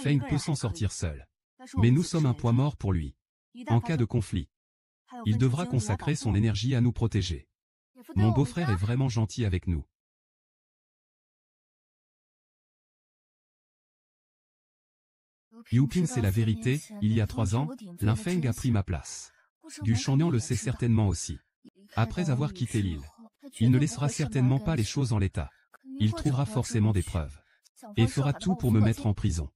Feng peut s'en sortir seul. Mais nous sommes un poids mort pour lui. En cas de conflit, il devra consacrer son énergie à nous protéger. Mon beau-frère est vraiment gentil avec nous. Liu Ping, c'est la vérité, il y a 3 ans, Linfeng a pris ma place. Du Shangnian le sait certainement aussi. Après avoir quitté l'île, il ne laissera certainement pas les choses en l'état. Il trouvera forcément des preuves. Et fera tout pour me mettre en prison.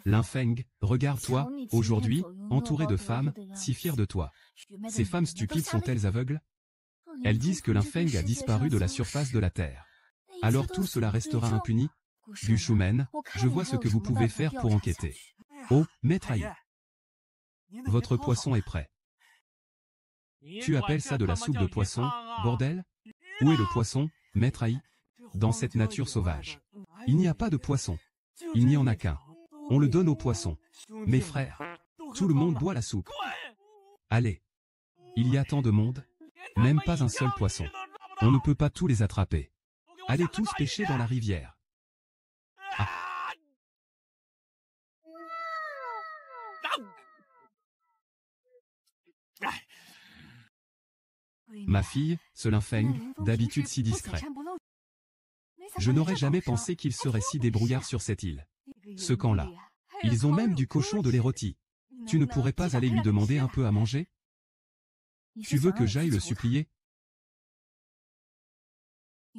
Linfeng, regarde-toi, aujourd'hui, entouré de femmes, si fier de toi. Ces femmes stupides sont-elles aveugles? Elles disent que Linfeng a disparu de la surface de la Terre. Alors tout cela restera impuni? Du Shumen, je vois ce que vous pouvez faire pour enquêter. Oh, maître Ai. Votre poisson est prêt. Tu appelles ça de la soupe de poisson, bordel? Où est le poisson, maître Ai? Dans cette nature sauvage. Il n'y a pas de poisson. Il n'y en a qu'un. On le donne aux poissons. Mes frères, tout le monde boit la soupe. Allez. Il y a tant de monde. Même pas un seul poisson. On ne peut pas tous les attraper. Allez tous pêcher dans la rivière. Ah. Ma fille, ce Linfeng, d'habitude si discret. Je n'aurais jamais pensé qu'il serait si débrouillard sur cette île. Ce camp-là. Ils ont même du cochon de lait rôti. Tu ne pourrais pas aller lui demander un peu à manger? Tu veux que j'aille le supplier?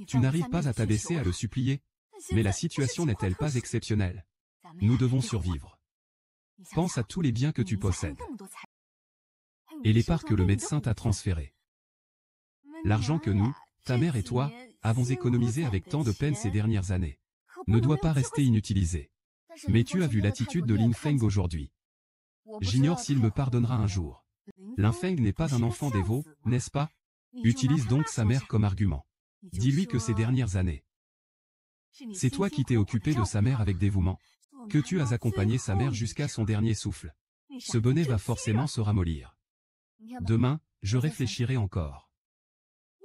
Tu n'arrives pas à t'abaisser à le supplier? Mais la situation n'est-elle pas exceptionnelle? Nous devons survivre. Pense à tous les biens que tu possèdes. et les parts que le médecin t'a transférées. L'argent que nous, ta mère et toi, avons économisé avec tant de peine ces dernières années, ne doit pas rester inutilisé. Mais tu as vu l'attitude de Lin Feng aujourd'hui. J'ignore s'il me pardonnera un jour. Lin Feng n'est pas un enfant dévot, n'est-ce pas? Utilise donc sa mère comme argument. Dis-lui que ces dernières années, c'est toi qui t'es occupé de sa mère avec dévouement, que tu as accompagné sa mère jusqu'à son dernier souffle. Ce bonnet va forcément se ramollir. Demain, je réfléchirai encore.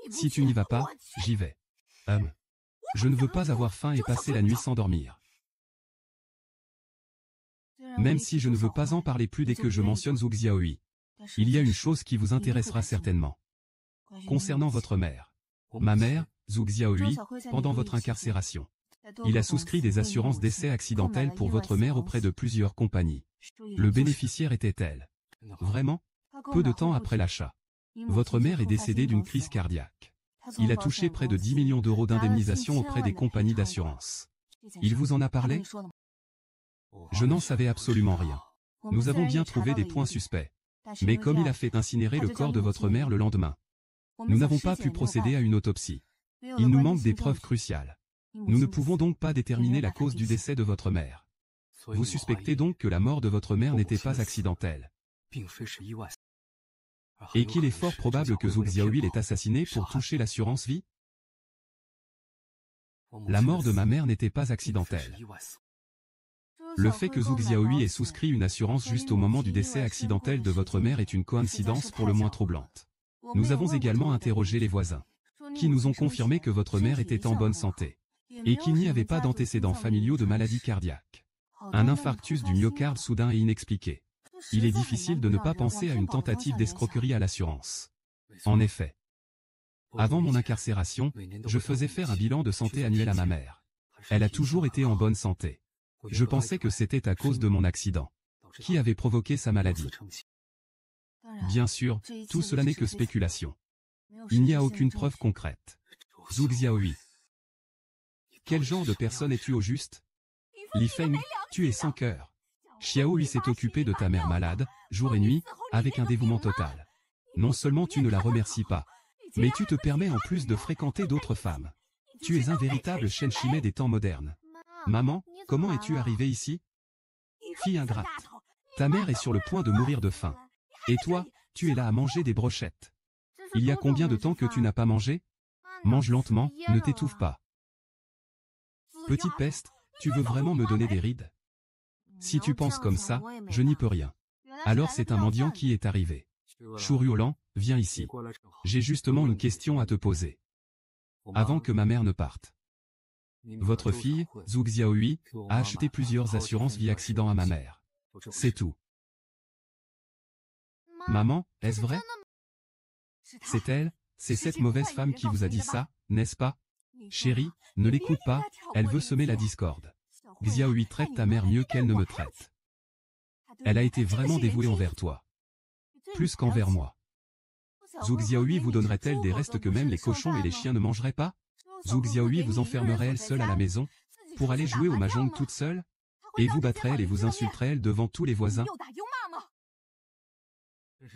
Si tu n'y vas pas, j'y vais. Je ne veux pas avoir faim et passer la nuit sans dormir. Même si je ne veux pas en parler plus dès que je mentionne Zhu Xiaohui, il y a une chose qui vous intéressera certainement. Concernant votre mère. Ma mère, Zhu Xiaohui, pendant votre incarcération, il a souscrit des assurances d'essai accidentel pour votre mère auprès de plusieurs compagnies. Le bénéficiaire était elle. Vraiment? Peu de temps après l'achat, votre mère est décédée d'une crise cardiaque. Il a touché près de 10 millions d'euros d'indemnisation auprès des compagnies d'assurance. Il vous en a parlé? Je n'en savais absolument rien. Nous avons bien trouvé des points suspects. Mais comme il a fait incinérer le corps de votre mère le lendemain, nous n'avons pas pu procéder à une autopsie. Il nous manque des preuves cruciales. Nous ne pouvons donc pas déterminer la cause du décès de votre mère. Vous suspectez donc que la mort de votre mère n'était pas accidentelle. Et qu'il est fort probable que Zhu Xiaohui l'ait assassiné pour toucher l'assurance vie? La mort de ma mère n'était pas accidentelle. Le fait que Zhu Xiaohui ait souscrit une assurance juste au moment du décès accidentel de votre mère est une coïncidence pour le moins troublante. Nous avons également interrogé les voisins, qui nous ont confirmé que votre mère était en bonne santé, et qu'il n'y avait pas d'antécédents familiaux de maladies cardiaques. Un infarctus du myocarde soudain et inexpliqué. Il est difficile de ne pas penser à une tentative d'escroquerie à l'assurance. En effet, avant mon incarcération, je faisais faire un bilan de santé annuel à ma mère. Elle a toujours été en bonne santé. Je pensais que c'était à cause de mon accident, qui avait provoqué sa maladie. Bien sûr, tout cela n'est que spéculation. Il n'y a aucune preuve concrète. Zhu Xiaohui. Quel genre de personne es-tu au juste? Li Feng, tu es sans cœur. Xiaohui s'est occupé de ta mère malade, jour et nuit, avec un dévouement total. Non seulement tu ne la remercies pas, mais tu te permets en plus de fréquenter d'autres femmes. Tu es un véritable Shen Shimei des temps modernes. Maman, comment es-tu arrivée ici? Fille ingrate. Ta mère est sur le point de mourir de faim. Et toi, tu es là à manger des brochettes. Il y a combien de temps que tu n'as pas mangé? Mange lentement, ne t'étouffe pas. Petite peste, tu veux vraiment me donner des rides? Si tu penses comme ça, je n'y peux rien. Alors c'est un mendiant qui est arrivé. Chouriolan, viens ici. J'ai justement une question à te poser. Avant que ma mère ne parte. Votre fille, Zhu Xiaohui, a acheté plusieurs assurances vie accident à ma mère. C'est tout. Maman, est-ce vrai? C'est elle, c'est cette mauvaise femme qui vous a dit ça, n'est-ce pas? Chérie, ne l'écoute pas, elle veut semer la discorde. Xiaohui traite ta mère mieux qu'elle ne me traite. Elle a été vraiment dévouée envers toi. Plus qu'envers moi. Zhu Xiaohui vous donnerait-elle des restes que même les cochons et les chiens ne mangeraient pas? Zhu Xiaohui vous enfermerait-elle seule à la maison, pour aller jouer au mahjong toute seule? Et vous battrait-elle et vous insulterait-elle devant tous les voisins?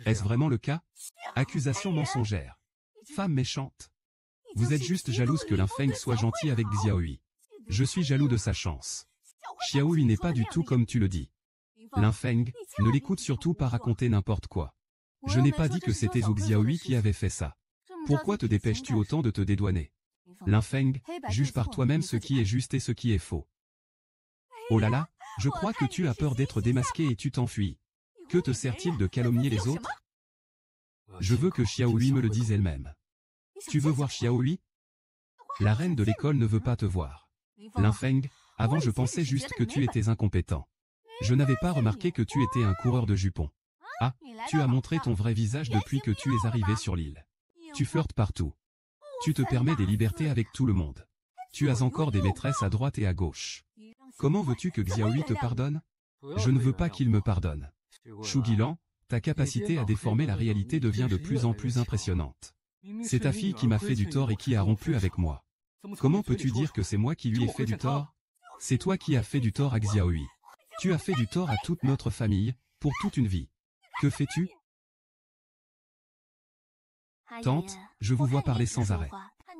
Est-ce vraiment le cas? Accusation mensongère. Femme méchante. Vous êtes juste jalouse que Lin Feng soit gentil avec Xiaohui. Je suis jaloux de sa chance. Xiaohui n'est pas du tout comme tu le dis. Lin Feng, ne l'écoute surtout pas raconter n'importe quoi. Je n'ai pas dit que c'était Zhu Xiaohui qui avait fait ça. Pourquoi te dépêches-tu autant de te dédouaner? Lin Feng, juge par toi-même ce qui est juste et ce qui est faux. Oh là là, je crois que tu as peur d'être démasqué et tu t'enfuis. Que te sert-il de calomnier les autres? Je veux que Xiaohui me le dise elle-même. Tu veux voir Xiaohui? La reine de l'école ne veut pas te voir. Lin Feng, avant je pensais juste que tu étais incompétent. Je n'avais pas remarqué que tu étais un coureur de jupons. Ah, tu as montré ton vrai visage depuis que tu es arrivé sur l'île. Tu flirtes partout. Tu te permets des libertés avec tout le monde. Tu as encore des maîtresses à droite et à gauche. Comment veux-tu que Xiaohui te pardonne? Je ne veux pas qu'il me pardonne. Shu Guilan, ta capacité à déformer la réalité devient de plus en plus impressionnante. C'est ta fille qui m'a fait du tort et qui a rompu avec moi. Comment peux-tu dire que c'est moi qui lui ai fait du tort? C'est toi qui as fait du tort à Xiaohui. Tu as fait du tort à toute notre famille, pour toute une vie. Que fais-tu? Tante, je vous vois parler sans arrêt.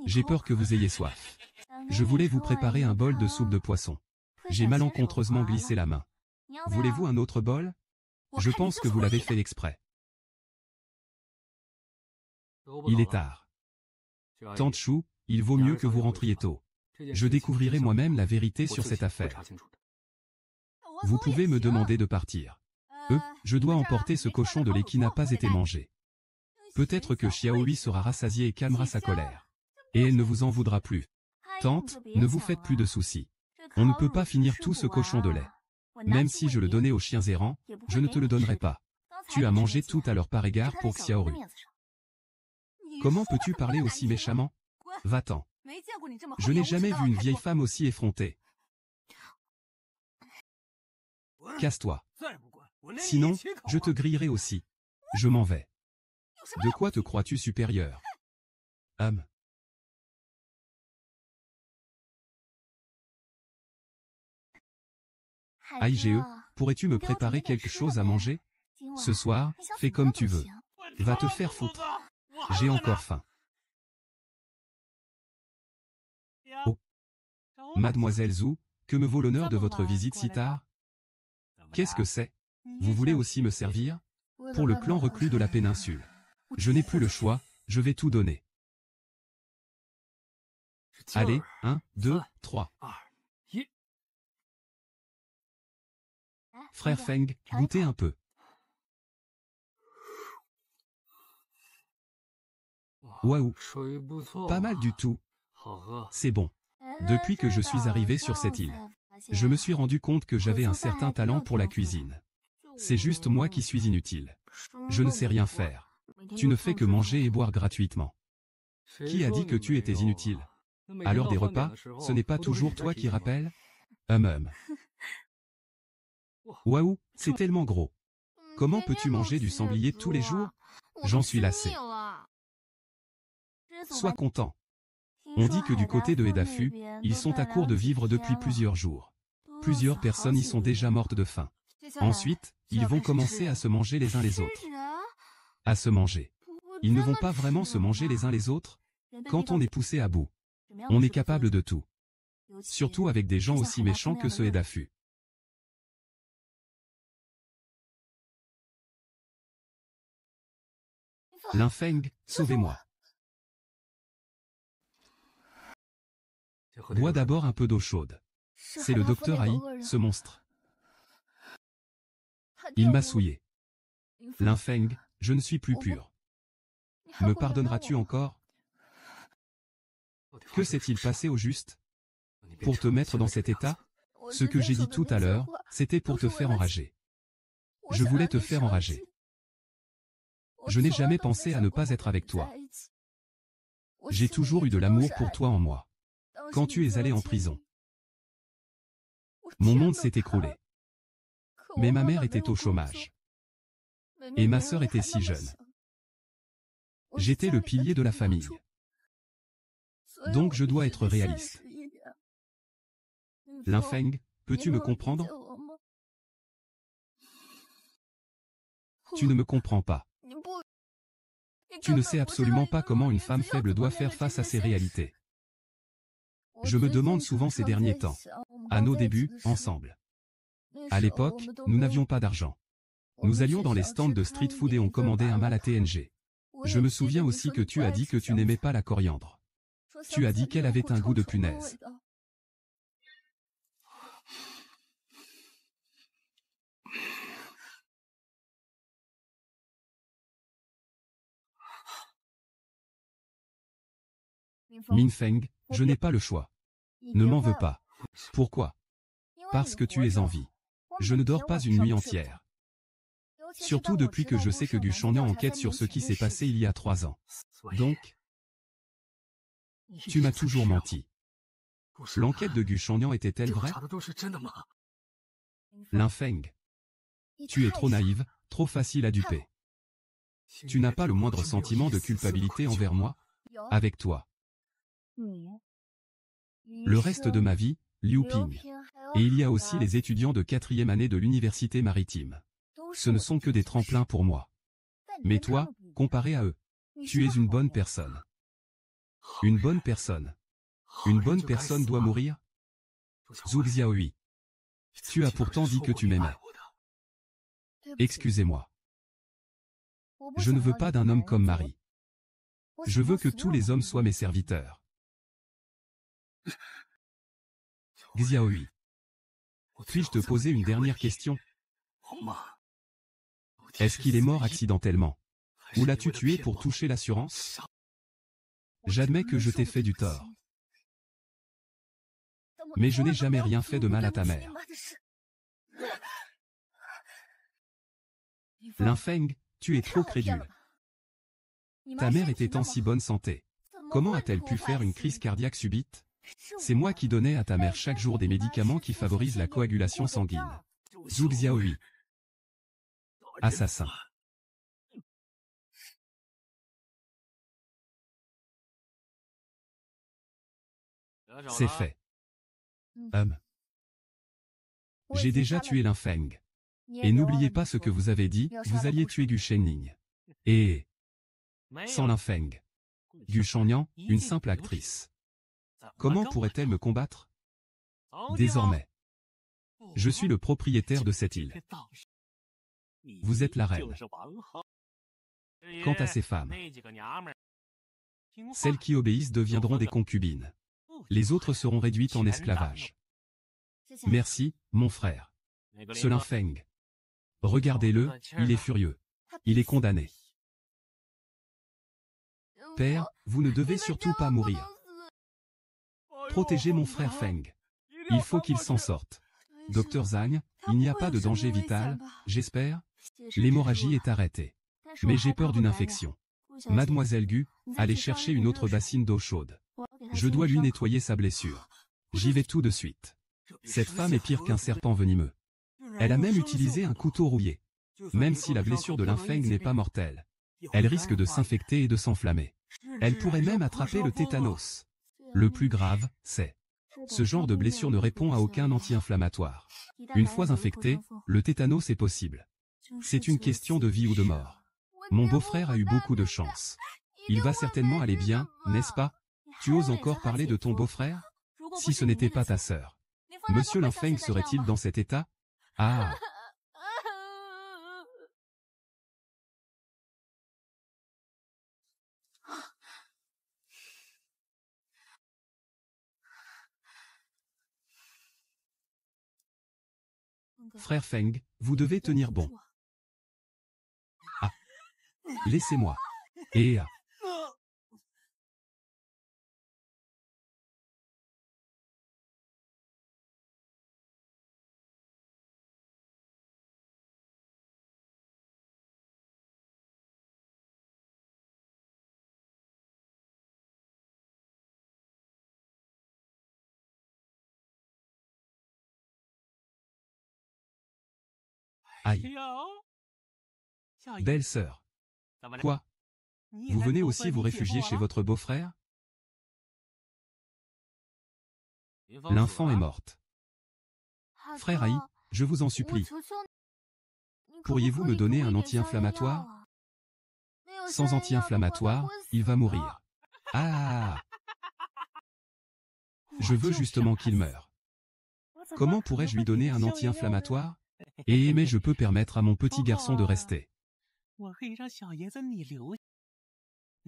J'ai peur que vous ayez soif. Je voulais vous préparer un bol de soupe de poisson. J'ai malencontreusement glissé la main. Voulez-vous un autre bol? Je pense que vous l'avez fait exprès. Il est tard. Tante Chou, il vaut mieux que vous rentriez tôt. Je découvrirai moi-même la vérité sur cette affaire. Vous pouvez me demander de partir. Je dois emporter ce cochon de lait qui n'a pas été mangé. Peut-être que Xiaohui sera rassasiée et calmera sa colère. Et elle ne vous en voudra plus. Tante, ne vous faites plus de soucis. On ne peut pas finir tout ce cochon de lait. Même si je le donnais aux chiens errants, je ne te le donnerai pas. Tu as mangé tout à l'heure par égard pour Xiaoru. Comment peux-tu parler aussi méchamment? Va-t'en. Je n'ai jamais vu une vieille femme aussi effrontée. Casse-toi. Sinon, je te grillerai aussi. Je m'en vais. De quoi te crois-tu supérieur? Aige, pourrais-tu me préparer quelque chose à manger? Ce soir, fais comme tu veux. Va te faire foutre. J'ai encore faim. Oh. Mademoiselle Zhu, que me vaut l'honneur de votre visite si tard? Qu'est-ce que c'est? Vous voulez aussi me servir? Pour le clan reclus de la péninsule. Je n'ai plus le choix, je vais tout donner. Allez, 1, 2, 3. Frère Feng, goûtez un peu. Waouh, pas mal du tout. C'est bon. Depuis que je suis arrivé sur cette île, je me suis rendu compte que j'avais un certain talent pour la cuisine. C'est juste moi qui suis inutile. Je ne sais rien faire. Tu ne fais que manger et boire gratuitement. Qui a dit que tu étais inutile? À l'heure des repas, ce n'est pas toujours toi qui rappelles? Waouh, c'est tellement gros. Comment peux-tu manger du sanglier tous les jours? J'en suis lassé. Sois content. On dit que du côté de Edafu, ils sont à court de vivres depuis plusieurs jours. Plusieurs personnes y sont déjà mortes de faim. Ensuite, ils vont commencer à se manger les uns les autres. À se manger. Ils ne vont pas vraiment se manger les uns les autres? Quand on est poussé à bout, on est capable de tout. Surtout avec des gens aussi méchants que ce Edafu. Linfeng, sauvez-moi. Bois d'abord un peu d'eau chaude. C'est le docteur Ai, ce monstre. Il m'a souillé. Linfeng, je ne suis plus pur. Me pardonneras-tu encore? Que s'est-il passé au juste? Pour te mettre dans cet état? Ce que j'ai dit tout à l'heure, c'était pour te faire enrager. Je voulais te faire enrager. Je n'ai jamais pensé à ne pas être avec toi. J'ai toujours eu de l'amour pour toi en moi. Quand tu es allé en prison, mon monde s'est écroulé. Mais ma mère était au chômage. Et ma sœur était si jeune. J'étais le pilier de la famille. Donc je dois être réaliste. Linfeng, peux-tu me comprendre? Tu ne me comprends pas. Tu ne sais absolument pas comment une femme faible doit faire face à ces réalités. Je me demande souvent ces derniers temps, à nos débuts, ensemble. À l'époque, nous n'avions pas d'argent. Nous allions dans les stands de street food et on commandait un mal à TNG. Je me souviens aussi que tu as dit que tu n'aimais pas la coriandre. Tu as dit qu'elle avait un goût de punaise. Minfeng, je n'ai pas le choix. Ne m'en veux pas. Pourquoi? Parce que tu es en vie. Je ne dors pas une nuit entière. Surtout depuis que je sais que Gu Shangnian enquête sur ce qui s'est passé il y a 3 ans. Donc, tu m'as toujours menti. L'enquête de Gu Shangnian était-elle vraie? Linfeng, tu es trop naïve, trop facile à duper. Tu n'as pas le moindre sentiment de culpabilité envers moi? Avec toi. Le reste de ma vie, Liu Ping. Et il y a aussi les étudiants de 4e année de l'université maritime. Ce ne sont que des tremplins pour moi. Mais toi, comparé à eux, Tu es une bonne personne. Une bonne personne. Une bonne personne doit mourir? Zhu Xiaohui. Tu as pourtant dit que tu m'aimais. Excusez-moi. Je ne veux pas d'un homme comme Marie. Je veux que tous les hommes soient mes serviteurs. Xiaohui. Puis-je te poser une dernière question? Est-ce qu'il est mort accidentellement? Ou l'as-tu tué pour toucher l'assurance? J'admets que je t'ai fait du tort. Mais je n'ai jamais rien fait de mal à ta mère. Lin Feng, tu es trop crédule. Ta mère était en si bonne santé. Comment a-t-elle pu faire une crise cardiaque subite? C'est moi qui donnais à ta mère chaque jour des médicaments qui favorisent la coagulation sanguine. Zhu Xiaohui. Assassin. C'est fait. J'ai déjà tué Lin Feng. Et n'oubliez pas ce que vous avez dit, vous alliez tuer Gu Shengning. Et... sans Lin Feng. Gu Shengnian, une simple actrice. Comment pourrait-elle me combattre? Désormais, je suis le propriétaire de cette île. Vous êtes la reine. Quant à ces femmes, celles qui obéissent deviendront des concubines. Les autres seront réduites en esclavage. Merci, mon frère. Ce Lin Feng. Regardez-le, il est furieux. Il est condamné. Père, vous ne devez surtout pas mourir. Protégez mon frère Feng. Il faut qu'il s'en sorte. Docteur Zhang, il n'y a pas de danger vital, j'espère. L'hémorragie est arrêtée. Mais j'ai peur d'une infection. Mademoiselle Gu, allez chercher une autre bassine d'eau chaude. Je dois lui nettoyer sa blessure. J'y vais tout de suite. Cette femme est pire qu'un serpent venimeux. Elle a même utilisé un couteau rouillé. Même si la blessure de Lin Feng n'est pas mortelle, elle risque de s'infecter et de s'enflammer. Elle pourrait même attraper le tétanos. Le plus grave, c'est... ce genre de blessure ne répond à aucun anti-inflammatoire. Une fois infecté, le tétanos est possible. C'est une question de vie ou de mort. Mon beau-frère a eu beaucoup de chance. Il va certainement aller bien, n'est-ce pas? Tu oses encore parler de ton beau-frère? Si ce n'était pas ta sœur. Monsieur Lin Feng serait-il dans cet état? Ah! Frère Feng, vous devez tenir bon. Ah! Laissez-moi. Et ah! Aïe. Belle sœur. Quoi? Vous venez aussi vous réfugier chez votre beau-frère? L'enfant est morte. Frère Aïe, je vous en supplie. Pourriez-vous me donner un anti-inflammatoire? Sans anti-inflammatoire, il va mourir. Ah! Je veux justement qu'il meure. Comment pourrais-je lui donner un anti-inflammatoire? Mais je peux permettre à mon petit garçon de rester.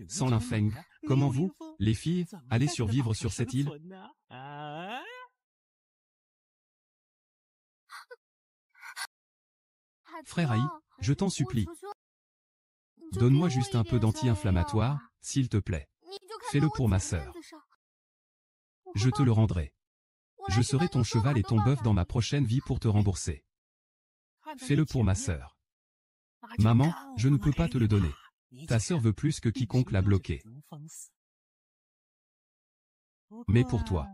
Sans Lin Feng, comment vous, les filles, allez survivre sur cette île? Frère Aïe, je t'en supplie. Donne-moi juste un peu d'anti-inflammatoire, s'il te plaît. Fais-le pour ma sœur. Je te le rendrai. Je serai ton cheval et ton bœuf dans ma prochaine vie pour te rembourser. Fais-le pour ma sœur. Maman, je ne peux pas te le donner. Ta sœur veut plus que quiconque l'a bloqué. Mais pour toi,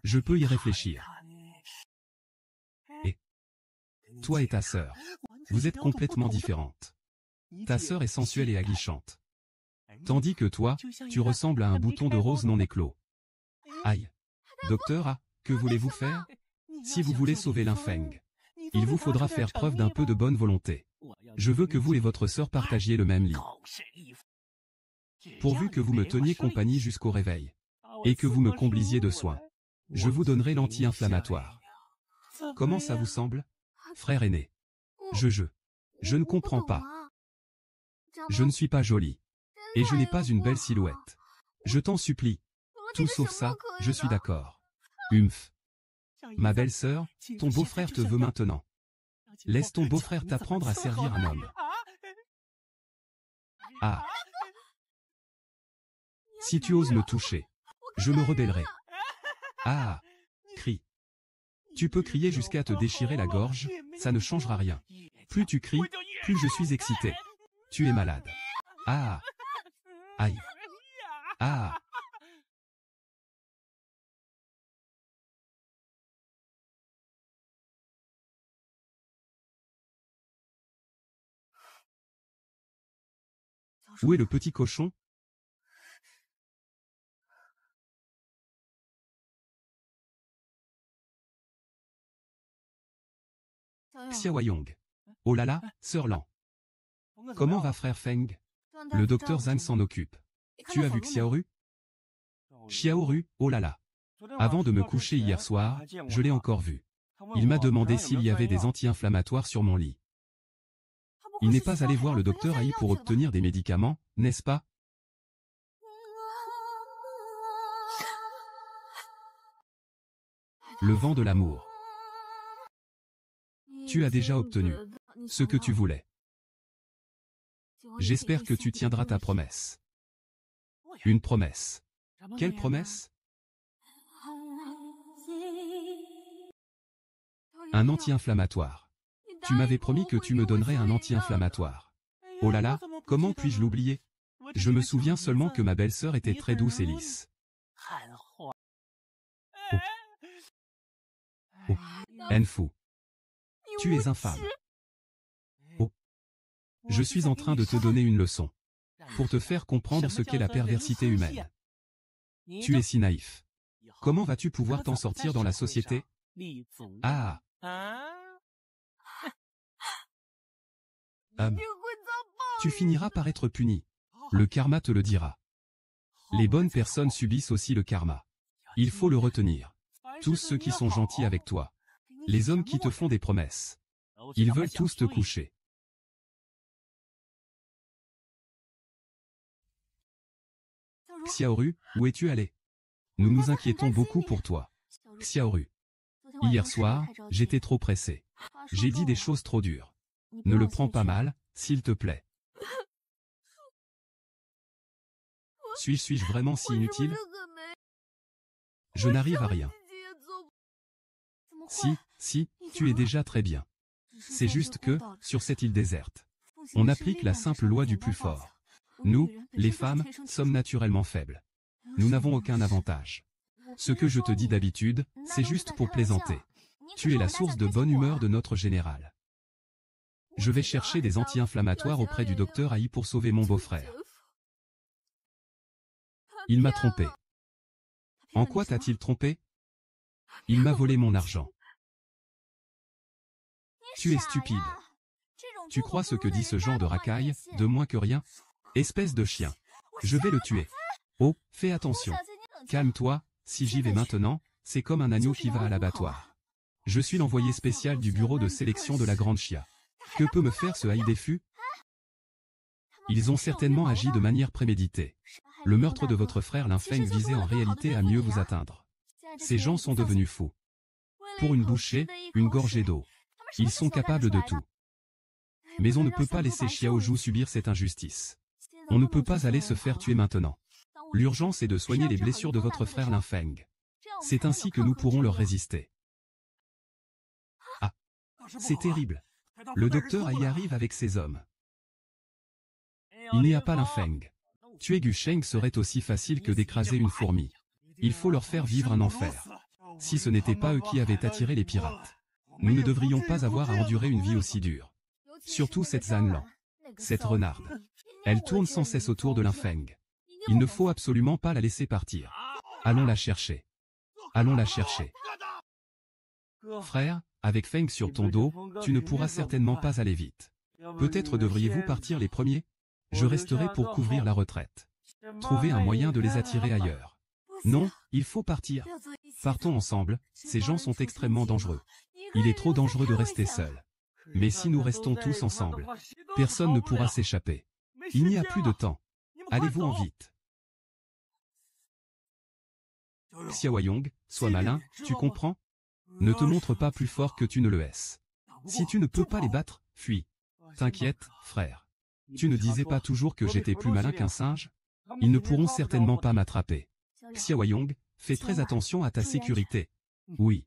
je peux y réfléchir. Et toi et ta sœur, vous êtes complètement différentes. Ta sœur est sensuelle et aguichante. Tandis que toi, tu ressembles à un bouton de rose non éclos. Aïe. Docteur A, que voulez-vous faire? Si vous voulez sauver Lin Feng, il vous faudra faire preuve d'un peu de bonne volonté. Je veux que vous et votre sœur partagiez le même lit. Pourvu que vous me teniez compagnie jusqu'au réveil. Et que vous me comblisiez de soins. Je vous donnerai l'anti-inflammatoire. Comment ça vous semble, frère aîné? Je ne comprends pas. Je ne suis pas jolie. Et je n'ai pas une belle silhouette. Je t'en supplie. Tout sauf ça, je suis d'accord. Humph. Ma belle-sœur, ton beau-frère te veut maintenant. Laisse ton beau-frère t'apprendre à servir un homme. Ah. Si tu oses me toucher, je me rebellerai. Ah. Crie. Tu peux crier jusqu'à te déchirer la gorge, ça ne changera rien. Plus tu cries, plus je suis excité. Tu es malade. Ah. Aïe. Ah. Où est le petit cochon? Xiaoyong. Oh là là, sœur Lan. Comment va frère Feng? Le docteur Zhang s'en occupe. Tu as vu Xiaoru? Xiaoru, oh là là. Avant de me coucher hier soir, je l'ai encore vu. Il m'a demandé s'il y avait des anti-inflammatoires sur mon lit. Il n'est pas allé voir le docteur Ai pour obtenir des médicaments, n'est-ce pas? Le vent de l'amour. Tu as déjà obtenu ce que tu voulais. J'espère que tu tiendras ta promesse. Une promesse. Quelle promesse? Un anti-inflammatoire. Tu m'avais promis que tu me donnerais un anti-inflammatoire. Oh là là, comment puis-je l'oublier? Je me souviens seulement que ma belle-sœur était très douce et lisse. Oh. Oh. Enfu. Tu es infâme. Oh. Je suis en train de te donner une leçon. Pour te faire comprendre ce qu'est la perversité humaine. Tu es si naïf. Comment vas-tu pouvoir t'en sortir dans la société? Ah. Tu finiras par être puni. Le karma te le dira. Les bonnes personnes subissent aussi le karma. Il faut le retenir. Tous ceux qui sont gentils avec toi. Les hommes qui te font des promesses. Ils veulent tous te coucher. Xiaoru, où es-tu allé? Nous nous inquiétons beaucoup pour toi. Xiaoru. Hier soir, j'étais trop pressé. J'ai dit des choses trop dures. Ne le prends pas mal, s'il te plaît. Suis-je vraiment si inutile? Je n'arrive à rien. Si, tu es déjà très bien. C'est juste que, sur cette île déserte, on applique la simple loi du plus fort. Nous, les femmes, sommes naturellement faibles. Nous n'avons aucun avantage. Ce que je te dis d'habitude, c'est juste pour plaisanter. Tu es la source de bonne humeur de notre général. Je vais chercher des anti-inflammatoires auprès du docteur Ai pour sauver mon beau-frère. Il m'a trompé. En quoi t'a-t-il trompé? Il m'a volé mon argent. Tu es stupide. Tu crois ce que dit ce genre de racaille, de moins que rien? Espèce de chien. Je vais le tuer. Oh, fais attention. Calme-toi, si j'y vais maintenant, c'est comme un agneau qui va à l'abattoir. Je suis l'envoyé spécial du bureau de sélection de la Grande Chia. Que peut me faire ce Haïdefu? Ils ont certainement agi de manière préméditée. Le meurtre de votre frère Linfeng visait en réalité à mieux vous atteindre. Ces gens sont devenus fous. Pour une bouchée, une gorgée d'eau. Ils sont capables de tout. Mais on ne peut pas laisser Xiaozhu subir cette injustice. On ne peut pas aller se faire tuer maintenant. L'urgence est de soigner les blessures de votre frère Linfeng. C'est ainsi que nous pourrons leur résister. Ah, c'est terrible. Le docteur y arrive avec ses hommes. Il n'y a pas Linfeng. Tuer Gusheng serait aussi facile que d'écraser une fourmi. Il faut leur faire vivre un enfer. Si ce n'était pas eux qui avaient attiré les pirates, nous ne devrions pas avoir à endurer une vie aussi dure. Surtout cette Zhang Lan. Cette renarde. Elle tourne sans cesse autour de Linfeng. Il ne faut absolument pas la laisser partir. Allons la chercher. Allons la chercher. Frère, avec Feng sur ton dos, tu ne pourras certainement pas aller vite. Peut-être devriez-vous partir les premiers? Je resterai pour couvrir la retraite. Trouvez un moyen de les attirer ailleurs. Non, il faut partir. Partons ensemble, ces gens sont extrêmement dangereux. Il est trop dangereux de rester seul. Mais si nous restons tous ensemble, personne ne pourra s'échapper. Il n'y a plus de temps. Allez-vous en vite. Xiaoyong, sois malin, tu comprends? Ne te montre pas plus fort que tu ne le es. Si tu ne peux pas les battre, fuis. T'inquiète, frère. Tu ne disais pas toujours que j'étais plus malin qu'un singe? Ils ne pourront certainement pas m'attraper. Xiaoyong, fais très attention à ta sécurité. Oui.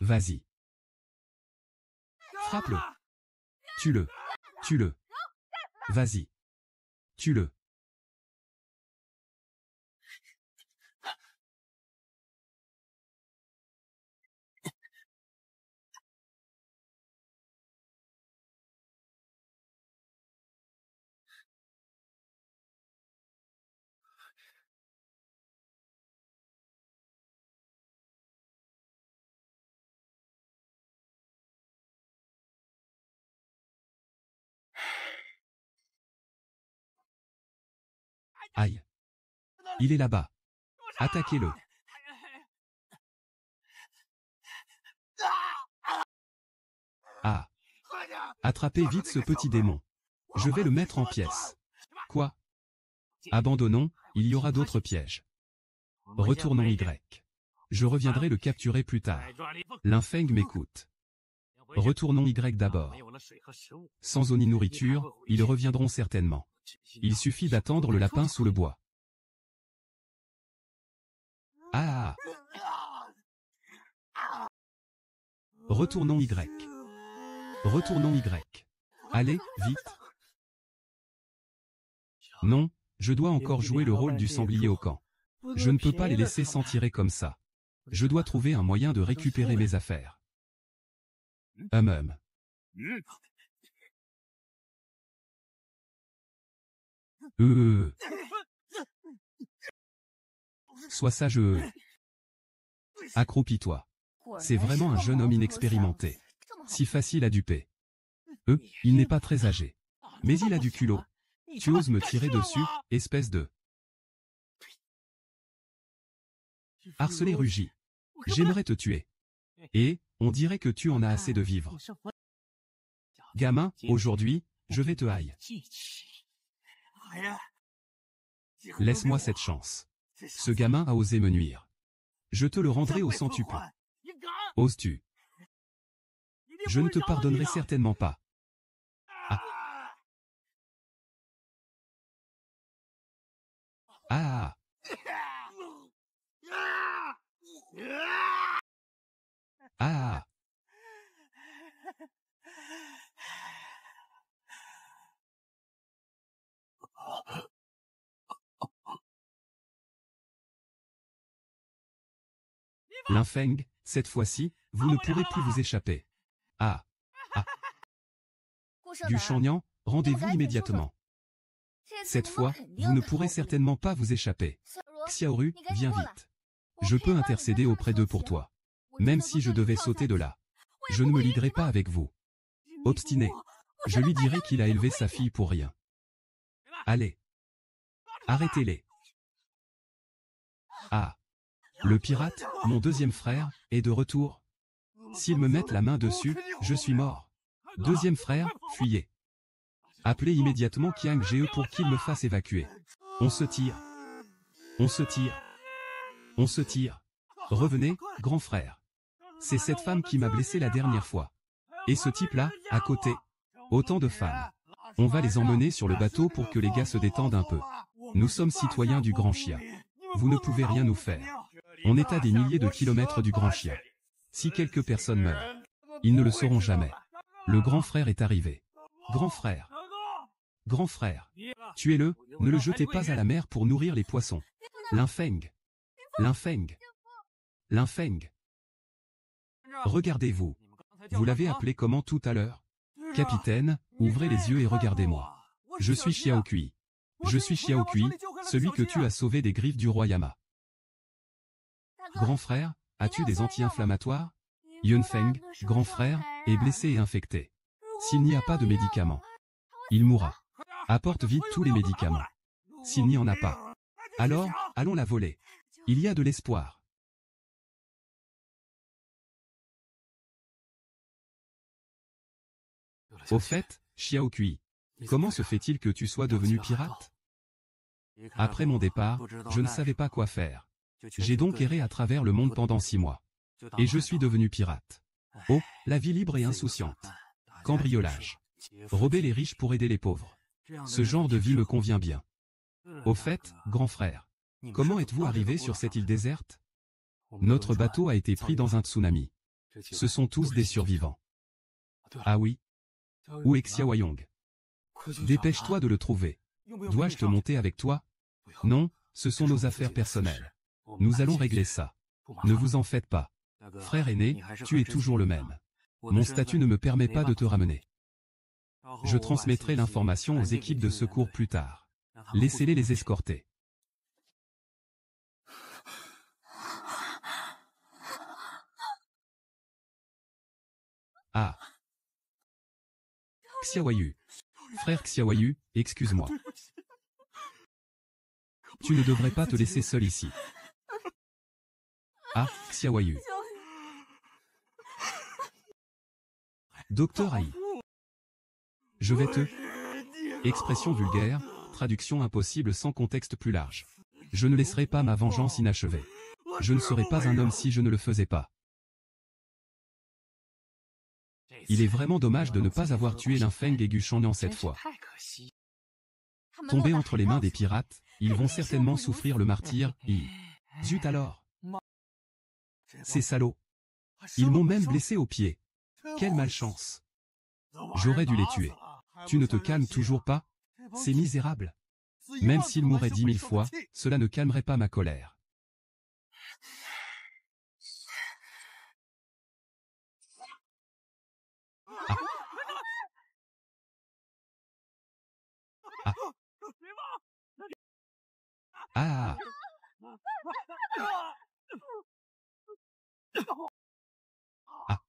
Vas-y. Frappe-le. Tue-le. Tue-le. Vas-y. Tue-le. Aïe. Il est là-bas. Attaquez-le. Ah. Attrapez vite ce petit démon. Je vais le mettre en pièces. Quoi? Abandonnons, il y aura d'autres pièges. Retournons Y. Je reviendrai le capturer plus tard. Linfeng m'écoute. Retournons Y d'abord. Sans eau ni nourriture, ils reviendront certainement. Il suffit d'attendre le lapin sous le bois. Ah! Retournons Y. Retournons Y. Allez, vite. Non, je dois encore jouer le rôle du sanglier au camp. Je ne peux pas les laisser s'en tirer comme ça. Je dois trouver un moyen de récupérer mes affaires. Sois sage. Accroupis-toi. C'est vraiment un jeune homme inexpérimenté. Si facile à duper. Il n'est pas très âgé. Mais il a du culot. Tu oses me tirer dessus, espèce de... Harcelé rugit. J'aimerais te tuer. Et, on dirait que tu en as assez de vivre. Gamin, aujourd'hui, je vais te haïr. Laisse-moi cette chance. Ce gamin a osé me nuire. Je te le rendrai au centuple. Oses-tu? Je ne te pardonnerai certainement pas. Ah. Ah. Ah. Linfeng, cette fois-ci, vous ne pourrez plus vous échapper. Ah. Ah. Du Shangnian, rendez-vous immédiatement. Cette fois, vous ne pourrez certainement pas vous échapper. Xiaoru, viens vite. Je peux intercéder auprès d'eux pour toi. Même si je devais sauter de là. Je ne me liguerai pas avec vous. Obstiné. Je lui dirai qu'il a élevé sa fille pour rien. Allez. Arrêtez-les. Ah. Le pirate, mon deuxième frère, est de retour. S'ils me mettent la main dessus, je suis mort. Deuxième frère, fuyez. Appelez immédiatement Qiang Ge pour qu'il me fasse évacuer. On se tire. On se tire. On se tire. Revenez, grand frère. C'est cette femme qui m'a blessé la dernière fois. Et ce type-là, à côté. Autant de femmes. On va les emmener sur le bateau pour que les gars se détendent un peu. Nous sommes citoyens du Grand Chia. Vous ne pouvez rien nous faire. On est à des milliers de kilomètres du Grand Chia. Si quelques personnes meurent, ils ne le sauront jamais. Le grand frère est arrivé. Grand frère. Grand frère. Tuez-le, ne le jetez pas à la mer pour nourrir les poissons. Linfeng. Linfeng. Linfeng. Regardez-vous. Vous l'avez appelé comment tout à l'heure? Capitaine, ouvrez les yeux et regardez-moi. Je suis Xiaokui. Je suis Xiaokui, celui que tu as sauvé des griffes du roi Yama. Grand frère, as-tu des anti-inflammatoires? Yunfeng, grand frère, est blessé et infecté. S'il n'y a pas de médicaments, il mourra. Apporte vite tous les médicaments. S'il n'y en a pas, alors, allons la voler. Il y a de l'espoir. Au fait, Xiaokui, comment se fait-il que tu sois devenu pirate? Après mon départ, je ne savais pas quoi faire. J'ai donc erré à travers le monde pendant 6 mois. Et je suis devenu pirate. Oh, la vie libre et insouciante. Cambriolage. Rober les riches pour aider les pauvres. Ce genre de vie me convient bien. Au fait, grand frère, comment êtes-vous arrivé sur cette île déserte? Notre bateau a été pris dans un tsunami. Ce sont tous des survivants. Ah oui? Où est Xiaoyong? Dépêche-toi de le trouver. Dois-je te monter avec toi? Non, ce sont nos affaires personnelles. Nous allons régler ça. Ne vous en faites pas. Frère aîné, tu es toujours le même. Mon statut ne me permet pas de te ramener. Je transmettrai l'information aux équipes de secours plus tard. Laissez-les les escorter. Ah. Xiaoyu. Frère Xiaoyu, excuse-moi. Tu ne devrais pas te laisser seul ici. Ah, Xiaoyu. Docteur Aïe. Je vais te... Expression vulgaire, traduction impossible sans contexte plus large. Je ne laisserai pas ma vengeance inachevée. Je ne serais pas un homme si je ne le faisais pas. Il est vraiment dommage de ne pas avoir tué Linfeng et Gu Shanliang cette fois. Tombés entre les mains des pirates, ils vont certainement souffrir le martyre, Zut alors! Ces salauds! Ils m'ont même blessé au pied. Quelle malchance! J'aurais dû les tuer. Tu ne te calmes toujours pas? C'est misérable. Même s'ils mouraient 10 000 fois, cela ne calmerait pas ma colère. Ah. Ah. Ah. Ah.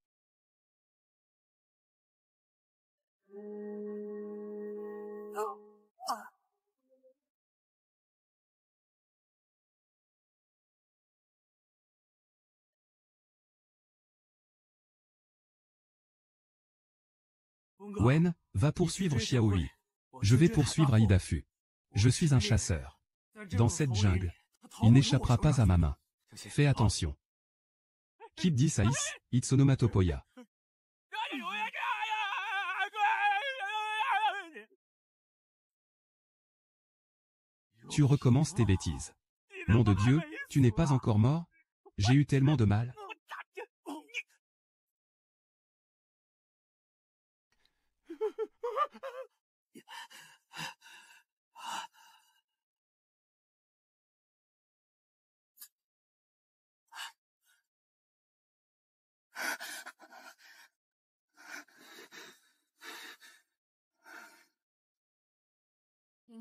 Wen, va poursuivre Xiaoyu. Je vais poursuivre Aidafu. Je suis un chasseur. Dans cette jungle, il n'échappera pas à ma main. Fais attention. Keep this ice, it's onomatopoeia. Tu recommences tes bêtises. Nom de Dieu, tu n'es pas encore mort? J'ai eu tellement de mal.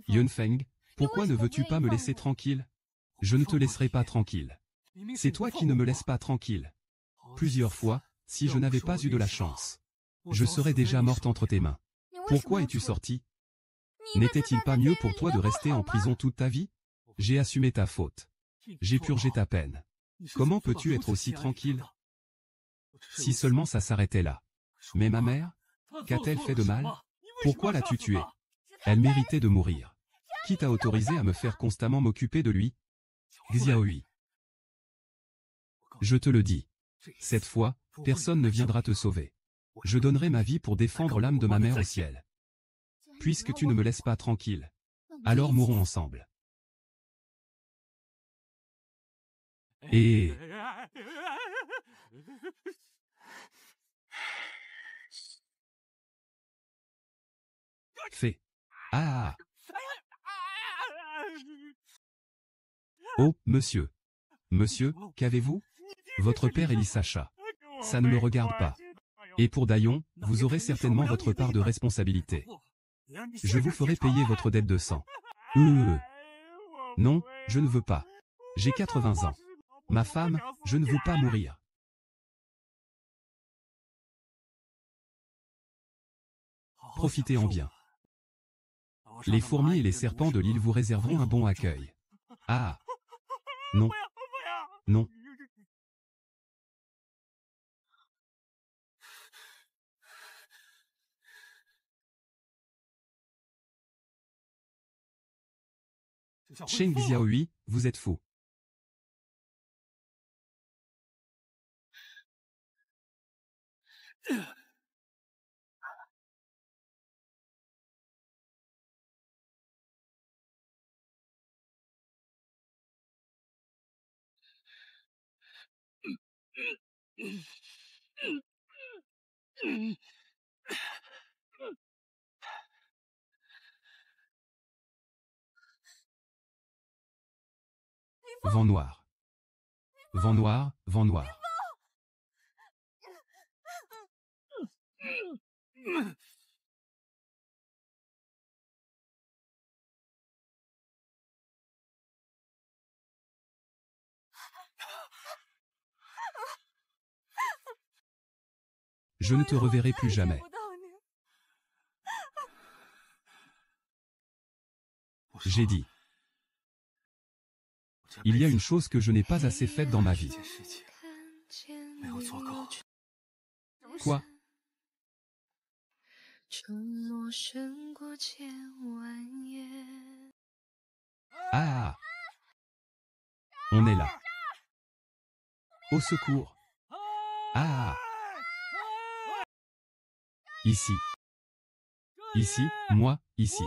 Yunfeng, pourquoi ne veux-tu pas me laisser tranquille? Je ne te laisserai pas tranquille. C'est toi qui ne me laisses pas tranquille. Plusieurs fois, si je n'avais pas eu de la chance, je serais déjà morte entre tes mains. Pourquoi es-tu sorti? N'était-il pas mieux pour toi de rester en prison toute ta vie? J'ai assumé ta faute. J'ai purgé ta peine. Comment peux-tu être aussi tranquille? Si seulement ça s'arrêtait là. Mais ma mère? Qu'a-t-elle fait de mal? Pourquoi l'as-tu tuée? Elle méritait de mourir. Qui t'a autorisé à me faire constamment m'occuper de lui? Xiaoyu. Je te le dis. Cette fois, personne ne viendra te sauver. Je donnerai ma vie pour défendre l'âme de ma mère au ciel. Puisque tu ne me laisses pas tranquille, alors mourons ensemble. Et... Fais. Ah. Oh, monsieur. Monsieur, qu'avez-vous? Votre père Elie Sacha. Ça ne me regarde pas. Et pour Dayon, vous aurez certainement votre part de responsabilité. Je vous ferai payer votre dette de sang. Non, je ne veux pas. J'ai 80 ans. Ma femme, je ne veux pas mourir. Profitez-en bien. Les fourmis et les serpents de l'île vous réserveront un bon accueil. Ah! Non. Non. Cheng Xiaohui, vous êtes fou. Vent noir. Vent noir, vent noir. Je ne te reverrai plus jamais. J'ai dit. Il y a une chose que je n'ai pas assez faite dans ma vie. Quoi? Ah! On est là. Au secours. Ah! Ici. Ici, moi, ici.